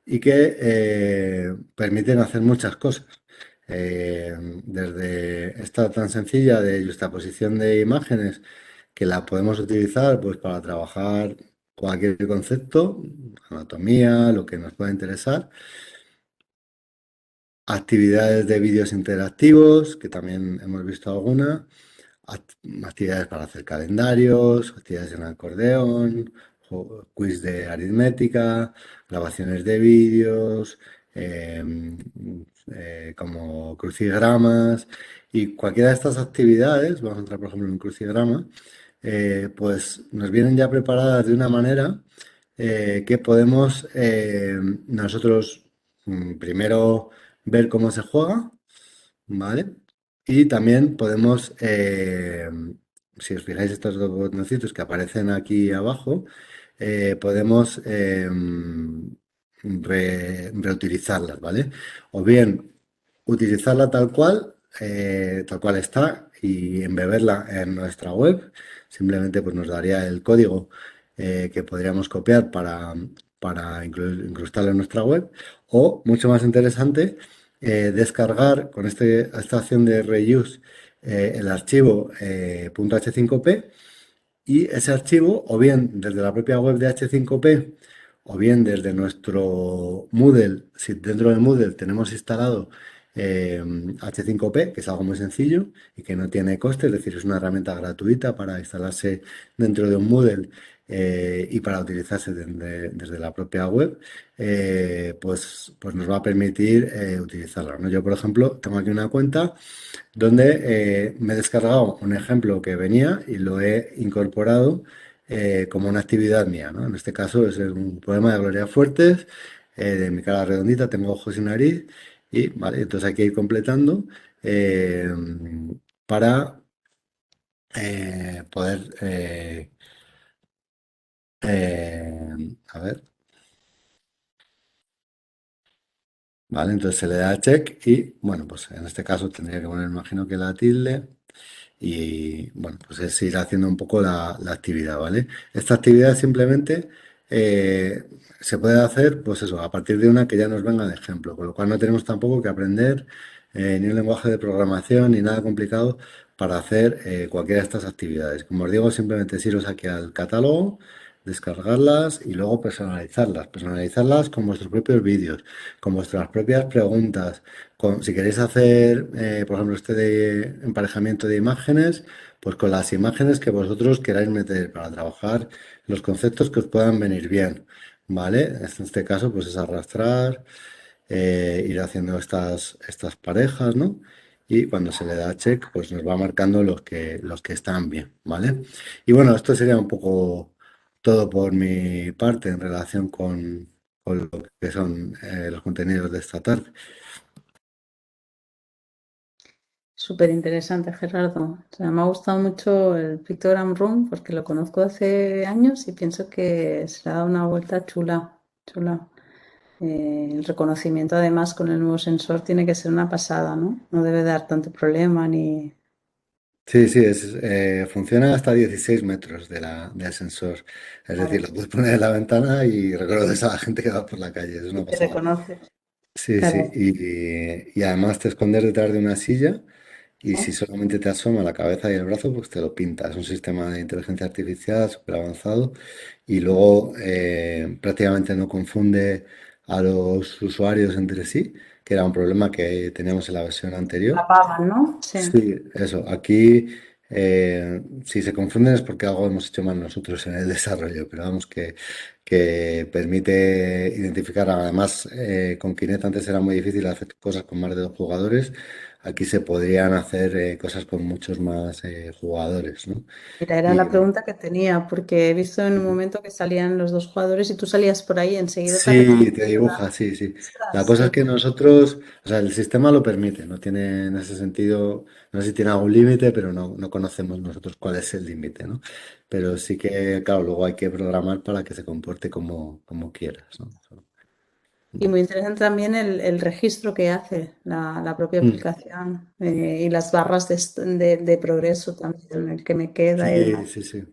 Speaker 2: y que permiten hacer muchas cosas. Desde esta tan sencilla de justaposición de imágenes, que la podemos utilizar pues para trabajar cualquier concepto, anatomía, lo que nos pueda interesar, actividades de vídeos interactivos, que también hemos visto alguna, actividades para hacer calendarios, actividades en acordeón, quiz de aritmética, grabaciones de vídeos, como crucigramas y cualquiera de estas actividades, vamos a entrar por ejemplo en un crucigrama, pues nos vienen ya preparadas de una manera que podemos nosotros primero ver cómo se juega, ¿vale? Y también podemos, si os fijáis estos dos botoncitos que aparecen aquí abajo, podemos reutilizarlas, ¿vale? O bien utilizarla tal cual está y embeberla en nuestra web. Simplemente pues, nos daría el código que podríamos copiar para incrustarlo en nuestra web. O, mucho más interesante, descargar con esta acción de reuse el archivo .h5p y ese archivo o bien desde la propia web de H5P o bien desde nuestro Moodle, si dentro del Moodle tenemos instalado H5P, que es algo muy sencillo y que no tiene coste, es decir, es una herramienta gratuita para instalarse dentro de un Moodle y para utilizarse desde la propia web, pues nos va a permitir utilizarla, ¿no? Yo, por ejemplo, tengo aquí una cuenta donde me he descargado un ejemplo que venía y lo he incorporado como una actividad mía, ¿no? En este caso es un poema de Gloria Fuertes, de mi cara redondita, tengo ojos y nariz, y vale, entonces hay que ir completando eh, para poder, a ver, vale, entonces se le da check y, bueno, pues en este caso tendría que poner, imagino que la tilde. Y bueno, pues es ir haciendo un poco la actividad, ¿vale? Esta actividad simplemente se puede hacer, pues eso, a partir de una que ya nos venga de ejemplo, con lo cual no tenemos tampoco que aprender ni un lenguaje de programación ni nada complicado para hacer cualquiera de estas actividades. Como os digo, simplemente es iros aquí al catálogo, descargarlas y luego personalizarlas. Personalizarlas con vuestros propios vídeos, con vuestras propias preguntas. Si queréis hacer, por ejemplo, este de emparejamiento de imágenes, pues con las imágenes que vosotros queráis meter para trabajar los conceptos que os puedan venir bien. ¿Vale? En este caso, pues es arrastrar, ir haciendo estas parejas, ¿no? Y cuando se le da check, pues nos va marcando los que están bien, ¿vale? Y bueno, esto sería un poco todo por mi parte en relación con lo que son los contenidos de esta tarde.
Speaker 1: Súper interesante, Gerardo. O sea, me ha gustado mucho el Pictogram Room porque lo conozco hace años y pienso que se le ha dado una vuelta chula, chula. El reconocimiento además con el nuevo sensor tiene que ser una pasada, ¿no? No debe dar tanto problema ni...
Speaker 2: Sí, sí, funciona hasta 16 metros de ascensor. Es decir,
Speaker 1: Claro,
Speaker 2: lo puedes poner en la ventana y reconoces a la gente que va por la calle. Es
Speaker 1: y
Speaker 2: una
Speaker 1: te
Speaker 2: pasada.
Speaker 1: reconoce.
Speaker 2: Sí, sí.
Speaker 1: Claro,
Speaker 2: Y además te escondes detrás de una silla. Y si
Speaker 1: ¿no?
Speaker 2: solamente te asoma la cabeza y el brazo, pues te lo pinta. Es un sistema de inteligencia artificial súper avanzado y luego prácticamente no confunde a los usuarios entre sí, que era un problema que teníamos en la versión anterior.
Speaker 1: Apagan, ¿no? Sí.
Speaker 2: Sí, eso. Aquí, si se confunden es porque algo hemos hecho mal nosotros en el desarrollo, pero vamos que permite identificar. Además, con Kinect antes era muy difícil hacer cosas con más de 2 jugadores. Aquí se podrían hacer cosas con muchos más jugadores, ¿no?
Speaker 1: Mira, era
Speaker 2: Y
Speaker 1: la pregunta que tenía, porque he visto en un momento que salían los dos jugadores y tú salías por ahí, enseguida te
Speaker 2: sí, te
Speaker 1: reconocía la...
Speaker 2: dibuja, sí, sí. La
Speaker 1: Ostras,
Speaker 2: cosa es
Speaker 1: sí.
Speaker 2: que nosotros, o sea, el sistema lo permite, no tiene en ese sentido, no sé si tiene algún límite, pero no conocemos nosotros cuál es el límite, ¿no? Pero sí que, claro, luego hay que programar para que se comporte como quieras, ¿no?
Speaker 1: Y muy interesante también el registro que hace la propia
Speaker 2: Mm.
Speaker 1: aplicación y las barras de progreso también, el que me queda y
Speaker 2: Sí,
Speaker 1: demás.
Speaker 2: sí, sí.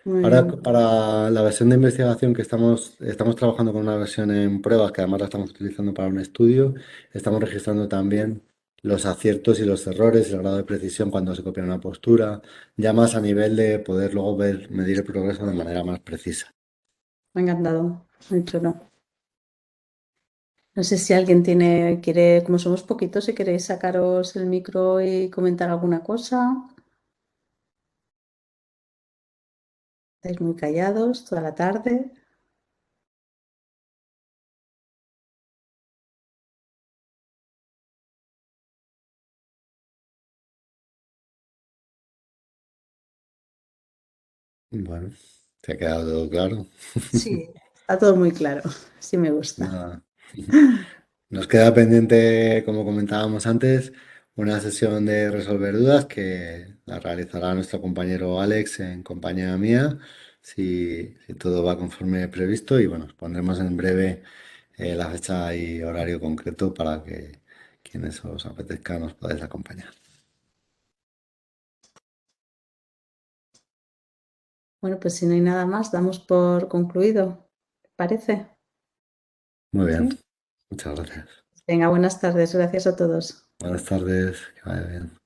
Speaker 1: Muy
Speaker 2: Ahora,
Speaker 1: bien.
Speaker 2: para la versión de investigación que estamos trabajando con una versión en pruebas que además la estamos utilizando para un estudio, estamos registrando también los aciertos y los errores, el grado de precisión cuando se copia una postura, ya más a nivel de poder luego medir el progreso de manera más precisa.
Speaker 1: Me ha encantado. Muy chulo. No sé si alguien quiere, como somos poquitos, si queréis sacaros el micro y comentar alguna cosa. Estáis muy callados toda la tarde.
Speaker 2: Bueno, ¿te ha quedado todo claro?
Speaker 1: Sí, está todo muy claro. Sí me gusta.
Speaker 2: Nada. Nos queda pendiente, como comentábamos antes, una sesión de resolver dudas que la realizará nuestro compañero Alex en compañía mía, si todo va conforme previsto. Y bueno, pondremos en breve la fecha y horario concreto para que quienes os apetezca nos podáis acompañar.
Speaker 1: Bueno, pues si no hay nada más, damos por concluido. ¿Te parece?
Speaker 2: Muy bien,
Speaker 1: Sí.
Speaker 2: muchas gracias.
Speaker 1: Venga, buenas tardes. Gracias a todos.
Speaker 2: Buenas tardes, que vaya bien.